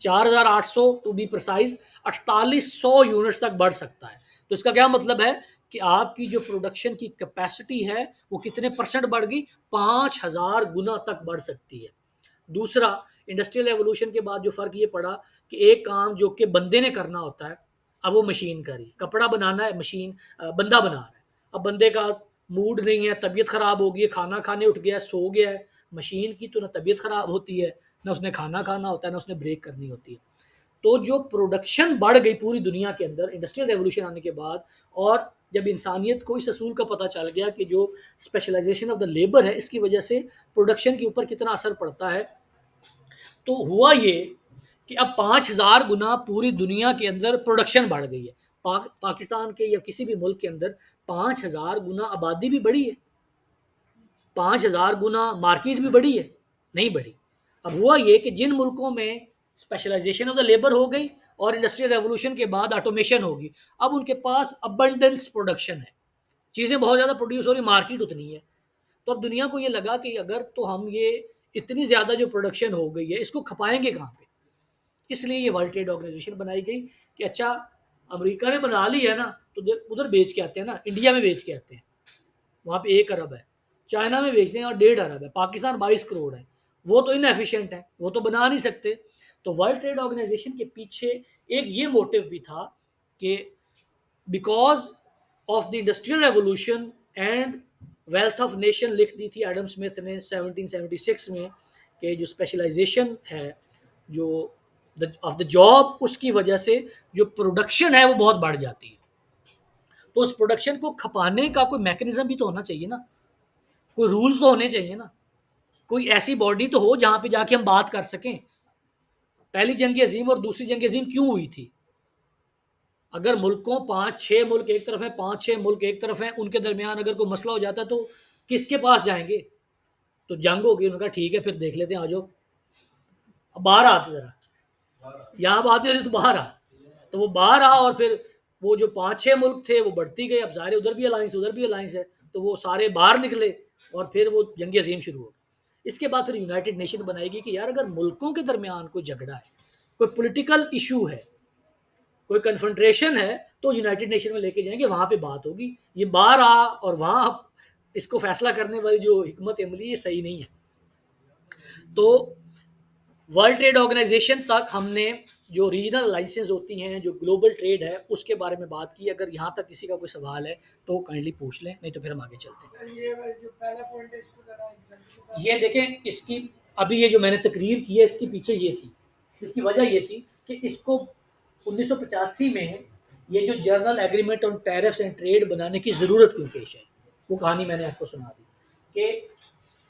4,800 टू बी प्रिसाइज, 4,800 यूनिट्स तक बढ़ सकता है। तो इसका क्या मतलब है कि आपकी जो प्रोडक्शन की कैपेसिटी है वो कितने परसेंट बढ़ गई? 5,000 गुना तक बढ़ सकती है। दूसरा, इंडस्ट्रियल एवोल्यूशन के बाद जो फ़र्क ये पड़ा कि एक काम जो कि बंदे ने करना होता है अब वो मशीन करी। कपड़ा बनाना है, मशीन बंदा बना रहा है। अब बंदे का मूड नहीं है, तबीयत ख़राब हो गई है, खाना खाने उठ गया है, सो गया है। मशीन की तो ना तबीयत ख़राब होती है, ना उसने खाना खाना होता है, ना उसने ब्रेक करनी होती है। तो जो प्रोडक्शन बढ़ गई पूरी दुनिया के अंदर इंडस्ट्रियल रेवोल्यूशन आने के बाद, और जब इंसानियत को इस असूल का पता चल गया कि जो स्पेशलाइजेशन ऑफ द लेबर है इसकी वजह से प्रोडक्शन के ऊपर कितना असर पड़ता है, तो हुआ ये कि अब 5000 गुना पूरी दुनिया के अंदर प्रोडक्शन बढ़ गई है। पाकिस्तान के या किसी भी मुल्क के अंदर 5000 गुना आबादी भी बढ़ी है, 5000 गुना मार्केट भी बढ़ी है, नहीं बढ़ी। अब हुआ ये कि जिन मुल्कों में स्पेशलाइजेशन ऑफ द लेबर हो गई और इंडस्ट्रियल रेवोल्यूशन के बाद ऑटोमेशन होगी, अब उनके पास अबंडेंस प्रोडक्शन है, चीज़ें बहुत ज़्यादा प्रोड्यूस हो रही, मार्केट उतनी है। तो अब दुनिया को ये लगा कि अगर तो हम ये इतनी ज़्यादा जो प्रोडक्शन हो गई है इसको खपाएंगे कहाँ पे, इसलिए ये वर्ल्ड ट्रेड ऑर्गेनाइजेशन बनाई गई कि अच्छा अमेरिका ने बना ली है ना, तो उधर बेच के आते हैं ना, इंडिया में बेच के आते हैं, वहाँ पे 1 अरब है, चाइना में बेचते हैं और 1.5 अरब है, पाकिस्तान 22 करोड़ है, वो तो इनएफिशिएंट है, वो तो बना नहीं सकते। तो वर्ल्ड ट्रेड ऑर्गेनाइजेशन के पीछे एक ये मोटिव भी था कि because of the industrial revolution and wealth of nation लिख दी थी एडम स्मिथ ने 1776 में, कि जो स्पेशलाइजेशन है जो ऑफ द जॉब, उसकी वजह से जो प्रोडक्शन है वो बहुत बढ़ जाती है। तो उस प्रोडक्शन को खपाने का कोई मैकेनिज्म भी तो होना चाहिए ना, कोई रूल्स तो होने चाहिए ना, कोई ऐसी बॉडी तो हो जहां पे जाके हम बात कर सकें। पहली जंग अजीम और दूसरी जंग अजीम क्यों हुई थी? अगर मुल्कों 5-6 मुल्क एक तरफ है, 5-6 मुल्क एक तरफ है, उनके दरमियान अगर कोई मसला हो जाता है तो किसके पास जाएंगे? तो जंग होगी, उन्होंने कहा ठीक है फिर देख लेते हैं, आ जाओ बाहर आते जरा, यहाँ बात नहीं होती तो बाहर आ। तो वो बाहर आ और फिर वो जो 5-6 मुल्क थे वो बढ़ती गए, अब ज़ाहिर उधर भी अलाइंस उधर भी अलाइंस है, तो वो सारे बाहर निकले और फिर वो जंग अजीम शुरू हो गई। इसके बाद फिर यूनाइटेड नेशन बनाएगी कि यार अगर मुल्कों के दरमियान कोई झगड़ा है, कोई पॉलिटिकल इशू है, कोई कन्फ्रंट्रेशन है, तो यूनाइटेड नेशन में लेके जाएंगे, वहाँ पे बात होगी। ये बाहर आ और वहाँ इसको फैसला करने वाली जो हिकमत अमली ये सही नहीं है। तो वर्ल्ड ट्रेड ऑर्गेनाइजेशन तक हमने जो रीजनल लाइसेंस होती हैं, जो ग्लोबल ट्रेड है, उसके बारे में बात की। अगर यहाँ तक किसी का कोई सवाल है तो काइंडली पूछ लें, नहीं तो फिर हम आगे चलते हैं। सर ये जो पहला पॉइंट है इसको जरा एग्जांपल के साथ ये देखें, इसकी अभी ये जो मैंने तकरीर की है इसके पीछे ये थी, इसकी वजह ये थी कि इसको 1985 में ये जो journal Agreement on Tariffs and trade बनाने की ज़रूरत क्यों पेश है, वो कहानी मैंने आपको सुना दी कि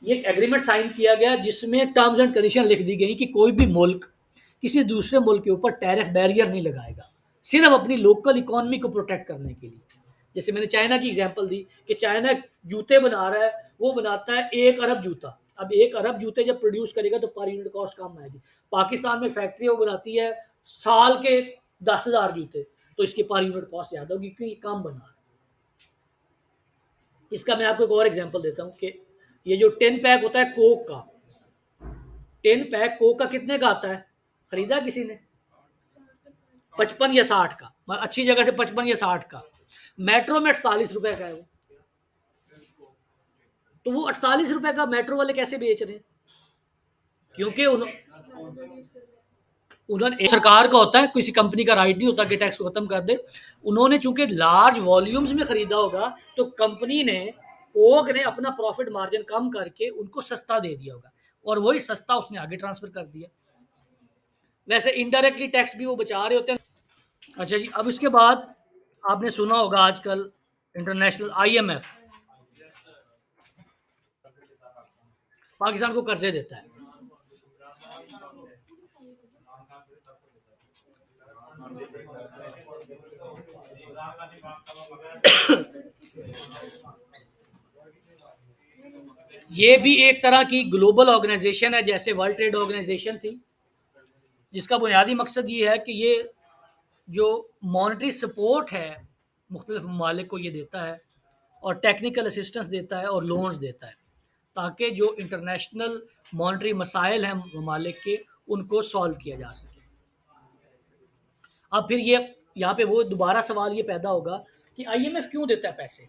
ये एग्रीमेंट साइन किया गया जिसमें टर्म्स एंड कंडीशन लिख दी गई कि कोई भी मुल्क किसी दूसरे मुल्क के ऊपर टैरिफ बैरियर नहीं लगाएगा, सिर्फ अपनी लोकल इकोनॉमी को प्रोटेक्ट करने के लिए। जैसे मैंने चाइना की एग्जांपल दी कि चाइना जूते बना रहा है, वो बनाता है 1 अरब जूता। अब 1 अरब जूते जब प्रोड्यूस करेगा तो पर यूनिट कॉस्ट कम आएगी। पाकिस्तान में फैक्ट्री वो बनाती है साल के 10,000 जूते, तो इसकी पर यूनिट कॉस्ट ज़्यादा होगी क्योंकि कम बना रहा है। इसका मैं आपको एक और एग्जांपल देता हूँ कि ये जो 10 पैक होता है कोक का, 10 पैक कोक का कितने का आता है? खरीदा किसी ने? 55 या 60 का, अच्छी जगह से 55 या 60 का। मेट्रो में 48 रुपए का है वो। तो वो 48 रुपए का मेट्रो वाले कैसे बेच रहे हैं? क्योंकि उन्होंने, सरकार का होता है, किसी कंपनी का राइट नहीं होता कि टैक्स को खत्म कर दे। उन्होंने चूंकि लार्ज वॉल्यूम्स में खरीदा होगा तो कंपनी ने, कोक ने अपना प्रॉफिट मार्जिन कम करके उनको सस्ता दे दिया होगा और वही सस्ता उसने आगे ट्रांसफर कर दिया। वैसे इनडायरेक्टली टैक्स भी वो बचा रहे होते हैं। अच्छा जी, अब इसके बाद आपने सुना होगा आजकल इंटरनेशनल IMF पाकिस्तान को कर्जे देता है। ये भी एक तरह की ग्लोबल ऑर्गेनाइजेशन है जैसे वर्ल्ड ट्रेड ऑर्गेनाइजेशन थी, जिसका बुनियादी मकसद ये है कि ये जो मॉनेटरी सपोर्ट है मुख्तलिफ ममालिक को ये देता है और टेक्निकल असिस्टेंस देता है और लोन्स देता है, ताकि जो इंटरनेशनल मॉनेटरी मसाइल हैं ममालिक के, उनको सॉल्व किया जा सके। अब फिर ये यहाँ पे वो दोबारा सवाल ये पैदा होगा कि IMF क्यों देता है पैसे?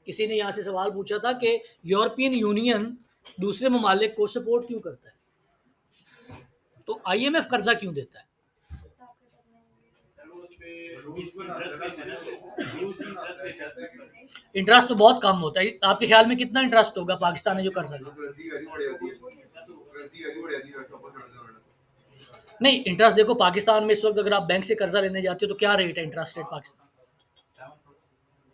किसी ने यहाँ से सवाल पूछा था कि यूरोपियन यूनियन दूसरे ममालिक को सपोर्ट क्यों करता है, तो IMF कर्जा क्यों देता है? इंटरेस्ट तो बहुत कम होता है। आपके ख्याल में कितना इंटरेस्ट होगा पाकिस्तान ने जो कर्जा लिया? नहीं, इंटरेस्ट देखो पाकिस्तान में इस वक्त अगर आप बैंक से कर्जा लेने जाते हो तो क्या रेट है इंटरेस्ट रेट पाकिस्तान?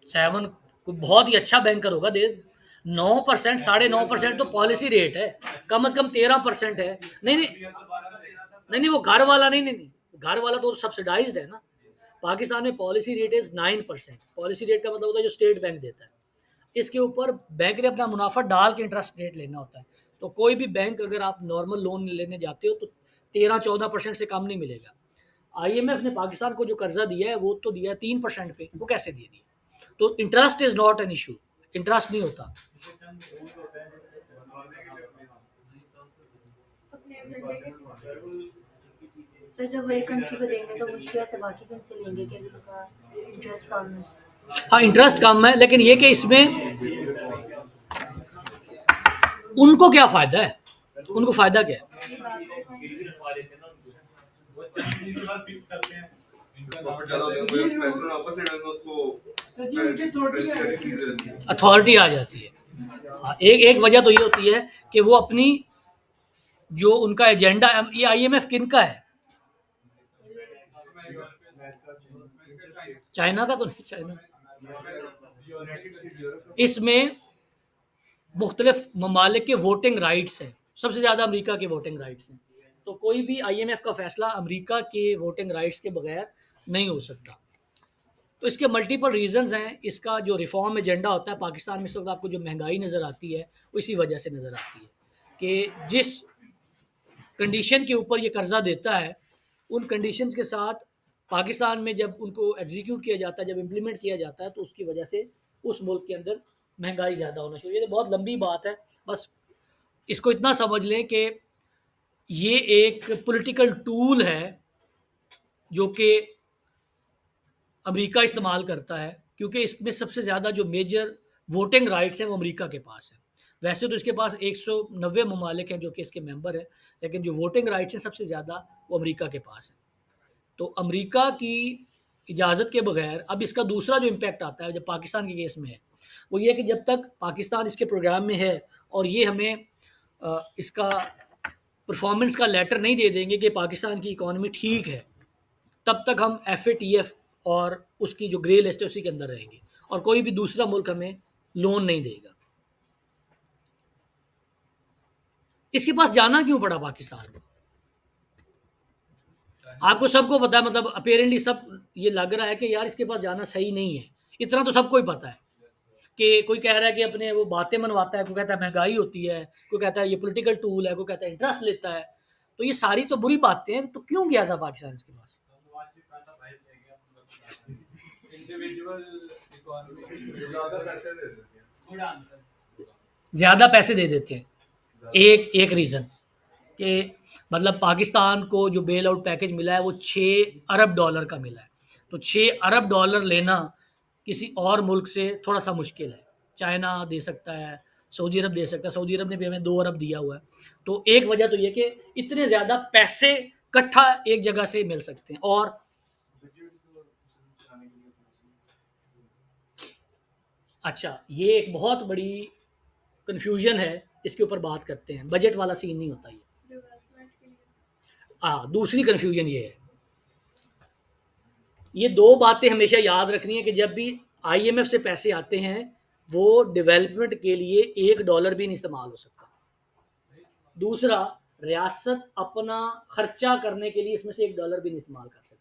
7, बहुत ही अच्छा बैंकर होगा दे 9%, 9.5% तो पॉलिसी रेट है, कम से कम 13% है। नहीं नहीं, नहीं, वो घर वाला नहीं, घर वाला तो सब्सिडाइज्ड है ना। पाकिस्तान में policy rate is 9%। Policy rate का मतलब होता है जो स्टेट बैंक देता है। इसके ऊपर बैंक ने अपना मुनाफा डाल के इंटरेस्ट रेट लेना होता है। तो कोई भी बैंक अगर आप नॉर्मल लोन लेने जाते हो तो 13-14% से कम नहीं मिलेगा। आईएमएफ ने पाकिस्तान को जो कर्जा दिया है वो तो दिया है 3% पे, वो कैसे दे दिया? तो interest is not an issue, interest नहीं होता। अपने एजेंडे के सर जब वो एक कंट्री को देंगे तो मुश्किल से बाकी कौन से लेंगे कि उनका इंटरेस्ट कम है। हाँ, इंटरेस्ट कम है, लेकिन ये कि इसमें उनको क्या फायदा है, उनको फायदा क्या है? ये बात है। सर जी उनकी अथॉरिटी है। अथॉरिटी आ जाती है। हाँ, एक वजह तो ये होती है कि वो अपनी जो उनका एजेंडा, ये आईएमएफ किनका है? चाइना का तो नहीं, चाइना। इसमें मुख्तलिफ ममालिक के वोटिंग राइट्स हैं, सबसे ज़्यादा अमेरिका के वोटिंग राइट्स हैं। तो कोई भी आईएमएफ का फैसला अमेरिका के वोटिंग राइट्स के बगैर नहीं हो सकता। तो इसके मल्टीपल रीजंस हैं। इसका जो रिफॉर्म एजेंडा होता है पाकिस्तान में इस वक्त आपको जो महंगाई नज़र आती है वो इसी वजह से नज़र आती है कि जिस कंडीशन के ऊपर ये कर्जा देता है उन कंडीशंस के साथ पाकिस्तान में जब उनको एग्जीक्यूट किया जाता है, जब इम्प्लीमेंट किया जाता है, तो उसकी वजह से उस मुल्क के अंदर महंगाई ज़्यादा होना शुरू। ये तो बहुत लंबी बात है, बस इसको इतना समझ लें कि ये एक पॉलिटिकल टूल है जो कि अमेरिका इस्तेमाल करता है, क्योंकि इसमें सबसे ज़्यादा जो मेजर वोटिंग राइट्स हैं वो अमेरिका के पास है। वैसे तो इसके पास 190 ममालिक हैं जो कि इसके मेंबर हैं, लेकिन जो वोटिंग राइट्स हैं सबसे ज़्यादा वो अमेरिका के पास है। तो अमेरिका की इजाज़त के बगैर अब इसका दूसरा जो इम्पैक्ट आता है जब पाकिस्तान के केस में है वो ये है कि जब तक पाकिस्तान इसके प्रोग्राम में है और ये हमें इसका परफॉर्मेंस का लेटर नहीं दे देंगे कि पाकिस्तान की इकॉनमी ठीक है, तब तक हम FATF और उसकी जो ग्रे लिस्ट है उसी के अंदर रहेंगे और कोई भी दूसरा मुल्क हमें लोन नहीं देगा। इसके पास जाना क्यों पड़ा पाकिस्तान को? आपको सबको पता है, मतलब अपेरेंटली सब ये लग रहा है कि यार इसके पास जाना सही नहीं है। इतना तो सबको ही पता है कि कोई कह रहा है कि अपने वो बातें मनवाता है, कोई कहता है महंगाई होती है, कोई कहता है ये पॉलिटिकल टूल है, कोई कहता है इंटरेस्ट लेता है। तो ये सारी तो बुरी बातें हैं, तो क्यों गया था पाकिस्तान इसके पास? ज़्यादा पैसे दे देते हैं। एक रीज़न कि मतलब पाकिस्तान को जो बेल आउट पैकेज मिला है वो $6 अरब का मिला है। तो $6 अरब लेना किसी और मुल्क से थोड़ा सा मुश्किल है। चाइना दे सकता है, सऊदी अरब दे सकता है, सऊदी अरब ने भी हमें 2 अरब दिया हुआ है। तो एक वजह तो ये कि इतने ज़्यादा पैसे इकट्ठा एक जगह से मिल सकते हैं। और अच्छा, ये एक बहुत बड़ी कन्फ्यूजन है, इसके ऊपर बात करते हैं। बजट वाला सीन नहीं होता ये। डेवलपमेंट के लिए हाँ, दूसरी कन्फ्यूजन ये है, ये 2 बातें हमेशा याद रखनी है कि जब भी आईएमएफ से पैसे आते हैं वो डेवलपमेंट के लिए $1 भी नहीं इस्तेमाल हो सकता। दूसरा, रियासत अपना खर्चा करने के लिए इसमें से $1 भी नहीं इस्तेमाल कर सकती।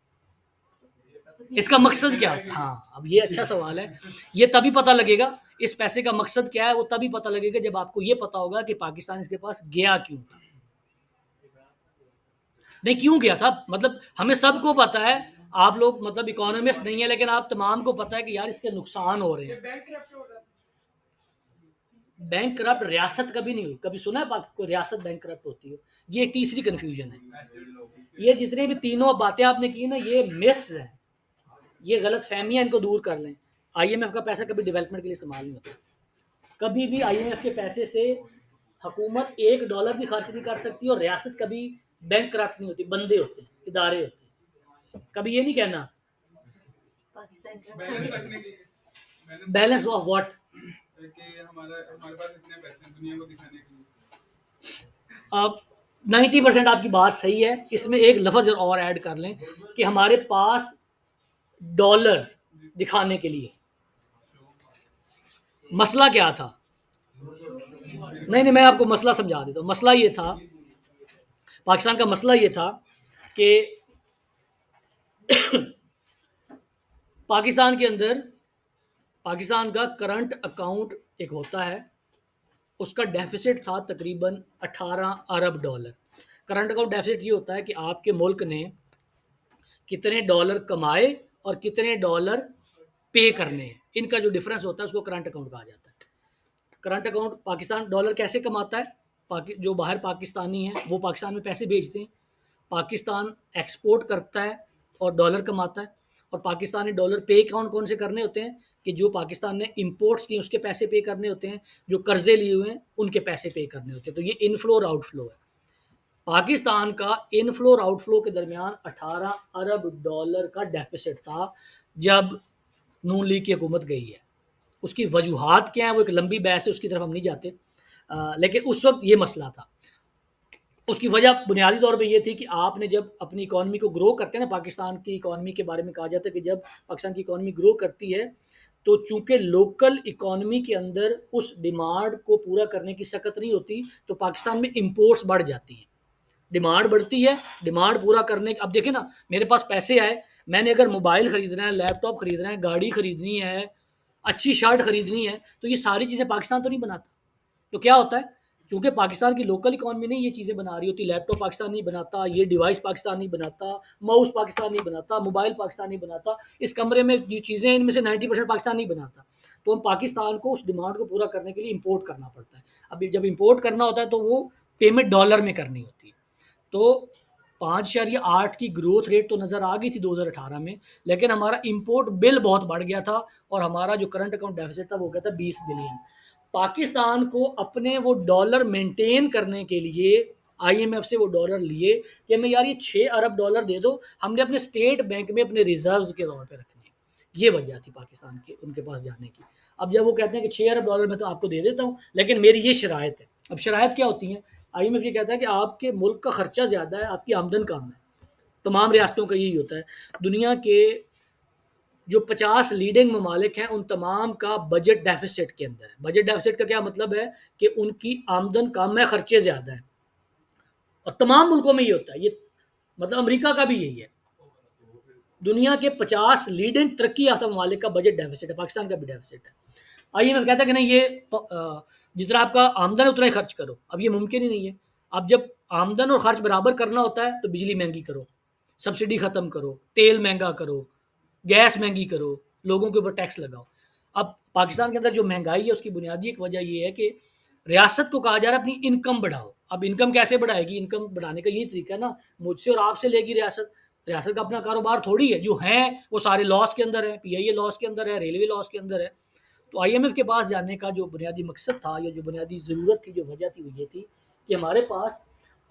इसका मकसद क्या है? हाँ, अब ये अच्छा सवाल है। ये तभी पता लगेगा इस पैसे का मकसद क्या है, वो तभी पता लगेगा जब आपको ये पता होगा कि पाकिस्तान इसके पास गया क्यों था। नहीं, क्यों गया था मतलब हमें सबको पता है। आप लोग मतलब इकोनॉमिस्ट नहीं है, लेकिन आप तमाम को पता है कि यार इसके नुकसान हो रहे हैं। बैंक करप्ट हो रहा है। बैंक करप्ट रियासत कभी नहीं हुई। कभी सुना है कोई रियासत बैंक करप्ट होती हो? ये तीसरी कन्फ्यूजन है। ये जितने भी तीनों बातें आपने की ना, ये मिथ्स हैं, ये गलत फहमियाँ, इनको दूर कर लें। आईएमएफ का पैसा कभी डेवलपमेंट के लिए इस्तेमाल नहीं होता। कभी भी आईएमएफ के पैसे से हुकूमत $1 भी खर्च नहीं कर सकती और रियासत कभी बैंक करप्ट नहीं होती। बंदे होते हैं, इदारे होते हैं। कभी ये नहीं कहना पाकिस्तान बैलेंस ऑफ व्हाट, हमारे पास इतने पैसे दुनिया को दिखाने के लिए। अब 90% आपकी बात सही है। इसमें एक लफ्ज़ और ऐड कर लें कि हमारे पास डॉलर दिखाने के लिए। मसला क्या था? नहीं, मैं आपको मसला समझा देता हूँ। मसला ये था, पाकिस्तान का मसला ये था कि पाकिस्तान के अंदर पाकिस्तान का करंट अकाउंट एक होता है, उसका डेफिसिट था तकरीबन 18 अरब डॉलर। करंट अकाउंट डेफिसिट ये होता है कि आपके मुल्क ने कितने डॉलर कमाए और कितने डॉलर पे करने हैं, इनका जो डिफरेंस होता है उसको करंट अकाउंट कहा जाता है। करंट अकाउंट पाकिस्तान डॉलर कैसे कमाता है, जो बाहर पाकिस्तानी हैं वो पाकिस्तान में पैसे भेजते हैं, पाकिस्तान एक्सपोर्ट करता है और डॉलर कमाता है, और पाकिस्तानी डॉलर पे कौन कौन से करने होते हैं कि जो पाकिस्तान ने इंपोर्ट्स किए उसके पैसे पे करने होते हैं, जो कर्जे लिए हुए हैं उनके पैसे पे करने होते हैं। तो ये इनफ्लो और आउटफ्लो है। पाकिस्तान का इनफ्लो और आउटफ्लो के दरमियान 18 अरब डॉलर का डेफिसिट था जब नून लीग की हुकूमत गई है। उसकी वजूहात क्या है वो एक लंबी बहस है, उसकी तरफ हम नहीं जाते, लेकिन उस वक्त ये मसला था। उसकी वजह बुनियादी तौर पे ये थी कि आपने जब अपनी इकॉनमी को ग्रो करते हैं ना, पाकिस्तान की इकॉनमी के बारे में कहा जाता है कि जब पाकिस्तान की इकॉनमी ग्रो करती है तो चूंकि लोकल इकॉनमी के अंदर उस डिमांड को पूरा करने की सकत नहीं होती, तो पाकिस्तान में इंपोर्ट्स बढ़ जाती हैं, डिमांड बढ़ती है, डिमांड पूरा करने अब देखें ना, मेरे पास पैसे आए, मैंने अगर मोबाइल खरीदना है, लैपटॉप खरीदना है, गाड़ी खरीदनी है, अच्छी शर्ट खरीदनी है, तो ये सारी चीज़ें पाकिस्तान तो नहीं बनाता। तो क्या होता है, क्योंकि पाकिस्तान की लोकल इकॉनमी नहीं ये चीज़ें बना रही होती, लैपटॉप पाकिस्तान नहीं बनाता, ये डिवाइस पाकिस्तान नहीं बनाता, माउस पाकिस्तान नहीं बनाता, मोबाइल पाकिस्तान नहीं बनाता, इस कमरे में जो चीज़ें इनमें से 90% पाकिस्तान नहीं बनाता। तो हम पाकिस्तान को उस डिमांड को पूरा करने के लिए इंपोर्ट करना पड़ता है। अब जब इंपोर्ट करना होता है तो वो पेमेंट डॉलर में करनी होती है। तो 5.8 की ग्रोथ रेट तो नज़र आ गई थी 2018 में, लेकिन हमारा इंपोर्ट बिल बहुत बढ़ गया था और हमारा जो करंट अकाउंट डेफिसिट था वो गया था 20 बिलियन। पाकिस्तान को अपने वो डॉलर मेंटेन करने के लिए आईएमएफ से वो डॉलर लिए कि हमें यार ये 6 अरब डॉलर दे दो, हमने अपने स्टेट बैंक में अपने रिजर्व्स के तौर पे रखने। ये वजह थी पाकिस्तान के उनके पास जाने की। अब जब वो कहते हैं कि 6 अरब डॉलर मैं तो आपको दे देता हूँ, लेकिन मेरी ये शराइत है। अब शराइत क्या होती हैं, आईएमएफ ये कहता है कि आपके मुल्क का खर्चा ज़्यादा है, आपकी आमदन कम है। तमाम रियासतों का यही होता है। दुनिया के जो 50 लीडिंग ममालिक हैं उन तमाम का बजट डेफिसिट के अंदर है। बजट डेफिसिट का क्या मतलब है कि उनकी आमदन कम है, खर्चे ज़्यादा हैं, और तमाम मुल्कों में ये होता है। ये मतलब अमेरिका का भी यही है। दुनिया के 50 लीडिंग तरक्की याफ्ता ममालिक का बजट डेफिसिट है, पाकिस्तान का भी डेफिसिट है। आईएमएफ कहता है कि नहीं, ये जितना आपका आमदन है उतना ही खर्च करो। अब ये मुमकिन ही नहीं है। अब जब आमदन और खर्च बराबर करना होता है तो बिजली महंगी करो, सब्सिडी ख़त्म करो, तेल महंगा करो, गैस महंगी करो, लोगों के ऊपर टैक्स लगाओ। अब पाकिस्तान के अंदर जो महंगाई है उसकी बुनियादी एक वजह ये है कि रियासत को कहा जा रहा है अपनी इनकम बढ़ाओ। अब इनकम कैसे बढ़ाएगी, इनकम बढ़ाने का यही तरीका है ना, मुझसे और आपसे लेगी रियासत। रियासत का अपना कारोबार थोड़ी है, जो हैं वो सारे लॉस के अंदर है, पीआईए लॉस के अंदर है, रेलवे लॉस के अंदर है। तो आईएमएफ के पास जाने का जो बुनियादी मकसद था या जो बुनियादी ज़रूरत थी, जो वजह थी, वो ये थी कि हमारे पास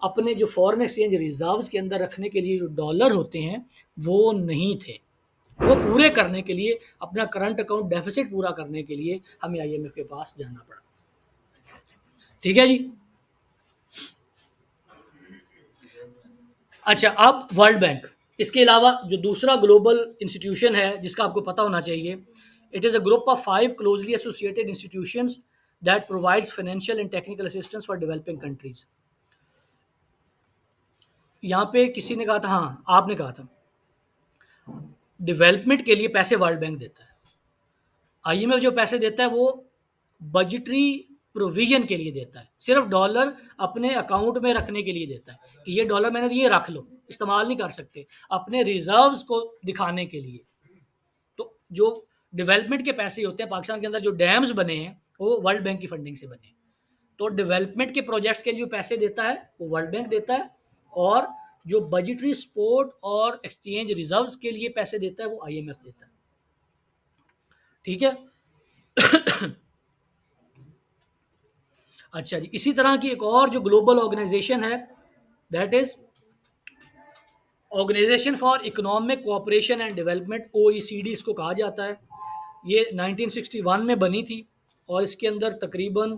अपने जो फॉरेन एक्सचेंज रिजर्व्स के अंदर रखने के लिए जो डॉलर होते हैं वो नहीं थे। वो पूरे करने के लिए, अपना करंट अकाउंट डेफिसिट पूरा करने के लिए हमें आईएमएफ के पास जाना पड़ा। ठीक है जी। अच्छा, अब वर्ल्ड बैंक, इसके अलावा जो दूसरा ग्लोबल इंस्टीट्यूशन है जिसका आपको पता होना चाहिए, it is a group of 5 closely associated institutions that provides financial and technical assistance for developing countries. यहाँ पे किसी ने कहा था, हाँ आपने कहा था, डेवलपमेंट के लिए पैसे वर्ल्ड बैंक देता है। आईएमएफ जो पैसे देता है वो बजटरी प्रोविजन के लिए देता है, सिर्फ डॉलर अपने अकाउंट में रखने के लिए देता है कि ये डॉलर मैंने दिए, रख लो, इस्तेमाल नहीं कर सकते, अपने रिजर्व्स को दिखाने के लिए। तो जो डेवलपमेंट के पैसे होते हैं, पाकिस्तान के अंदर जो डैम्स बने हैं वो वर्ल्ड बैंक की फंडिंग से बने हैं। तो डेवलपमेंट के प्रोजेक्ट्स के लिए जो पैसे देता है वो वर्ल्ड बैंक देता है, और जो बजटरी सपोर्ट और एक्सचेंज रिजर्व्स के लिए पैसे देता है वो आईएमएफ देता है। ठीक है। अच्छा जी, इसी तरह की एक और जो ग्लोबल ऑर्गेनाइजेशन है, that is Organisation for Economic Co-operation and Development, OECD इसको कहा जाता है। ये 1961 में बनी थी और इसके अंदर तकरीबन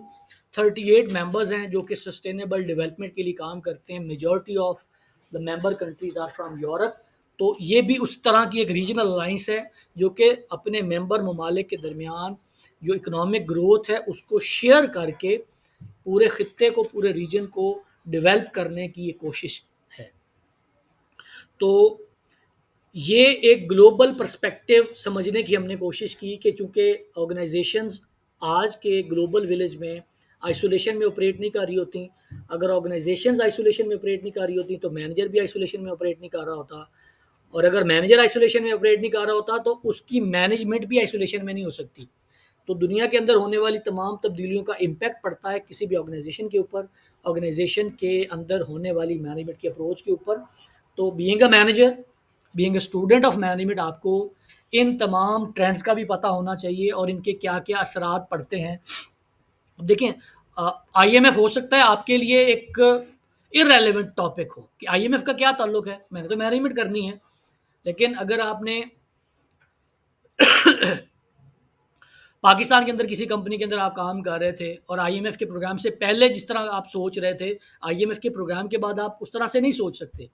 38 मेंबर्स हैं जो कि सस्टेनेबल डेवलपमेंट के लिए काम करते हैं। Majority of the member countries are from Europe. तो ये भी उस तरह की एक रीजनल अलाइंस है जो कि अपने मेंबर ममालिक के दरमियान जो इकोनॉमिक ग्रोथ है उसको शेयर करके पूरे खित्ते को, पूरे रीजन को डेवलप करने की ये कोशिश है। तो ये एक ग्लोबल पर्सपेक्टिव समझने की हमने कोशिश की कि चूँकि ऑर्गेनाइजेशंस आज के ग्लोबल विलेज में आइसोलेशन में ऑपरेट नहीं कर रही होती, अगर ऑर्गेनाइजेशंस आइसोलेशन में ऑपरेट नहीं कर रही होती तो मैनेजर भी आइसोलेशन में ऑपरेट नहीं कर रहा होता, और अगर मैनेजर आइसोलेशन में ऑपरेट नहीं कर रहा होता तो उसकी मैनेजमेंट भी आइसोलेशन में नहीं हो सकती। तो दुनिया के अंदर होने वाली तमाम तब्दीलियों का इम्पैक्ट पड़ता है किसी भी ऑर्गेनाइजेशन के ऊपर, ऑर्गेनाइजेशन के अंदर होने वाली मैनेजमेंट की अप्रोच के ऊपर। तो being a manager, being a student of management, आपको इन तमाम ट्रेंड्स का भी पता होना चाहिए और इनके क्या क्या असरात पड़ते हैं। देखें, आईएमएफ हो सकता है आपके लिए एक इररेलेवेंट टॉपिक हो कि आईएमएफ का क्या ताल्लुक है, मैंने तो मैनेजमेंट करनी है। लेकिन अगर आपने पाकिस्तान के अंदर किसी कंपनी के अंदर आप काम कर रहे थे और आईएमएफ के प्रोग्राम से पहले जिस तरह आप सोच रहे थे, आईएमएफ के प्रोग्राम के बाद आप उस तरह से नहीं सोच सकते,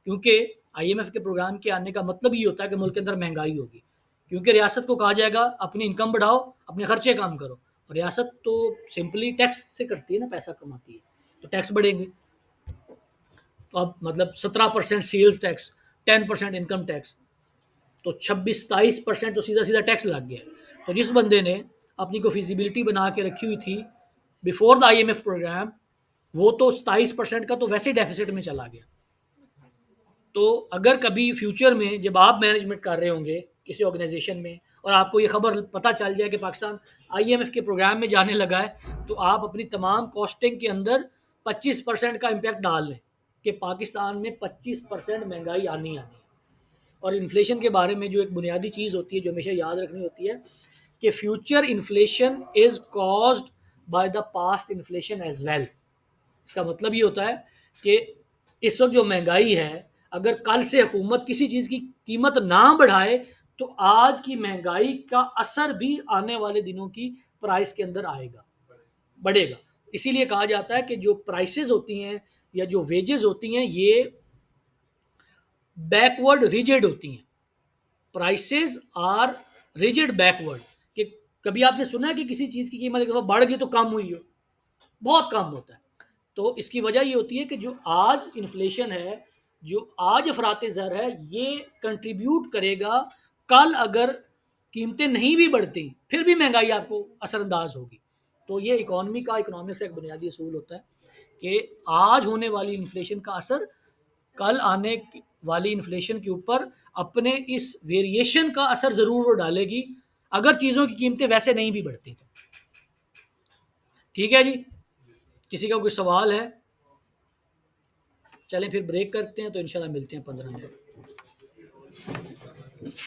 क्योंकि आईएमएफ के प्रोग्राम के आने का मतलब ये होता है कि मुल्क के अंदर महंगाई होगी, क्योंकि रियासत को कहा जाएगा अपनी इनकम बढ़ाओ, अपने खर्चे कम करो। और रियासत तो सिंपली टैक्स से करती है ना, पैसा कमाती है, तो टैक्स बढ़ेंगे। तो अब मतलब 17% सेल्स टैक्स, 10% इनकम टैक्स, तो 26-27% तो सीधा सीधा टैक्स लग गया। तो जिस बंदे ने अपनी को फिजिबिलिटी बना के रखी हुई थी बिफोर द आईएमएफ प्रोग्राम, वो तो 27% का तो वैसे डेफिसिट में चला गया। तो अगर कभी फ्यूचर में जब आप मैनेजमेंट कर रहे होंगे किसी ऑर्गेनाइजेशन में और आपको ये खबर पता चल जाए कि पाकिस्तान आईएमएफ के प्रोग्राम में जाने लगा है, तो आप अपनी तमाम कॉस्टिंग के अंदर 25% का इम्पैक्ट डाल लें कि पाकिस्तान में 25% महंगाई आनी है। और इन्फ्लेशन के बारे में जो एक बुनियादी चीज़ होती है जो हमेशा याद रखनी होती है कि future inflation is caused by the past inflation as well. इसका मतलब ये होता है कि इस वक्त जो महंगाई है, अगर कल से हुकूमत किसी चीज़ की कीमत ना बढ़ाए तो आज की महंगाई का असर भी आने वाले दिनों की प्राइस के अंदर आएगा, बढ़ेगा। इसीलिए कहा जाता है कि जो प्राइसेस होती हैं या जो वेजेस होती हैं ये बैकवर्ड रिजिड होती हैं। प्राइसेस आर रिजिड बैकवर्ड, कि कभी आपने सुना है कि किसी चीज़ की कीमत एक दफ़ा बढ़ गई तो कम हुई हो? बहुत कम होता है। तो इसकी वजह ये होती है कि जो आज इन्फ्लेशन है, जो आज अफरात ज़र है, ये कंट्रीब्यूट करेगा कल अगर कीमतें नहीं भी बढ़ती फिर भी महंगाई आपको असरअंदाज होगी। तो ये इकोनॉमी का, इकोनॉमिक्स का एक बुनियादी असूल होता है कि आज होने वाली इन्फ्लेशन का असर कल आने वाली इन्फ्लेशन के ऊपर अपने इस वेरिएशन का असर ज़रूर वो डालेगी, अगर चीज़ों की कीमतें वैसे नहीं भी बढ़ती तो। ठीक है जी, किसी का कोई सवाल है? चलें फिर ब्रेक करते हैं, तो इंशाल्लाह मिलते हैं 15 मिनट।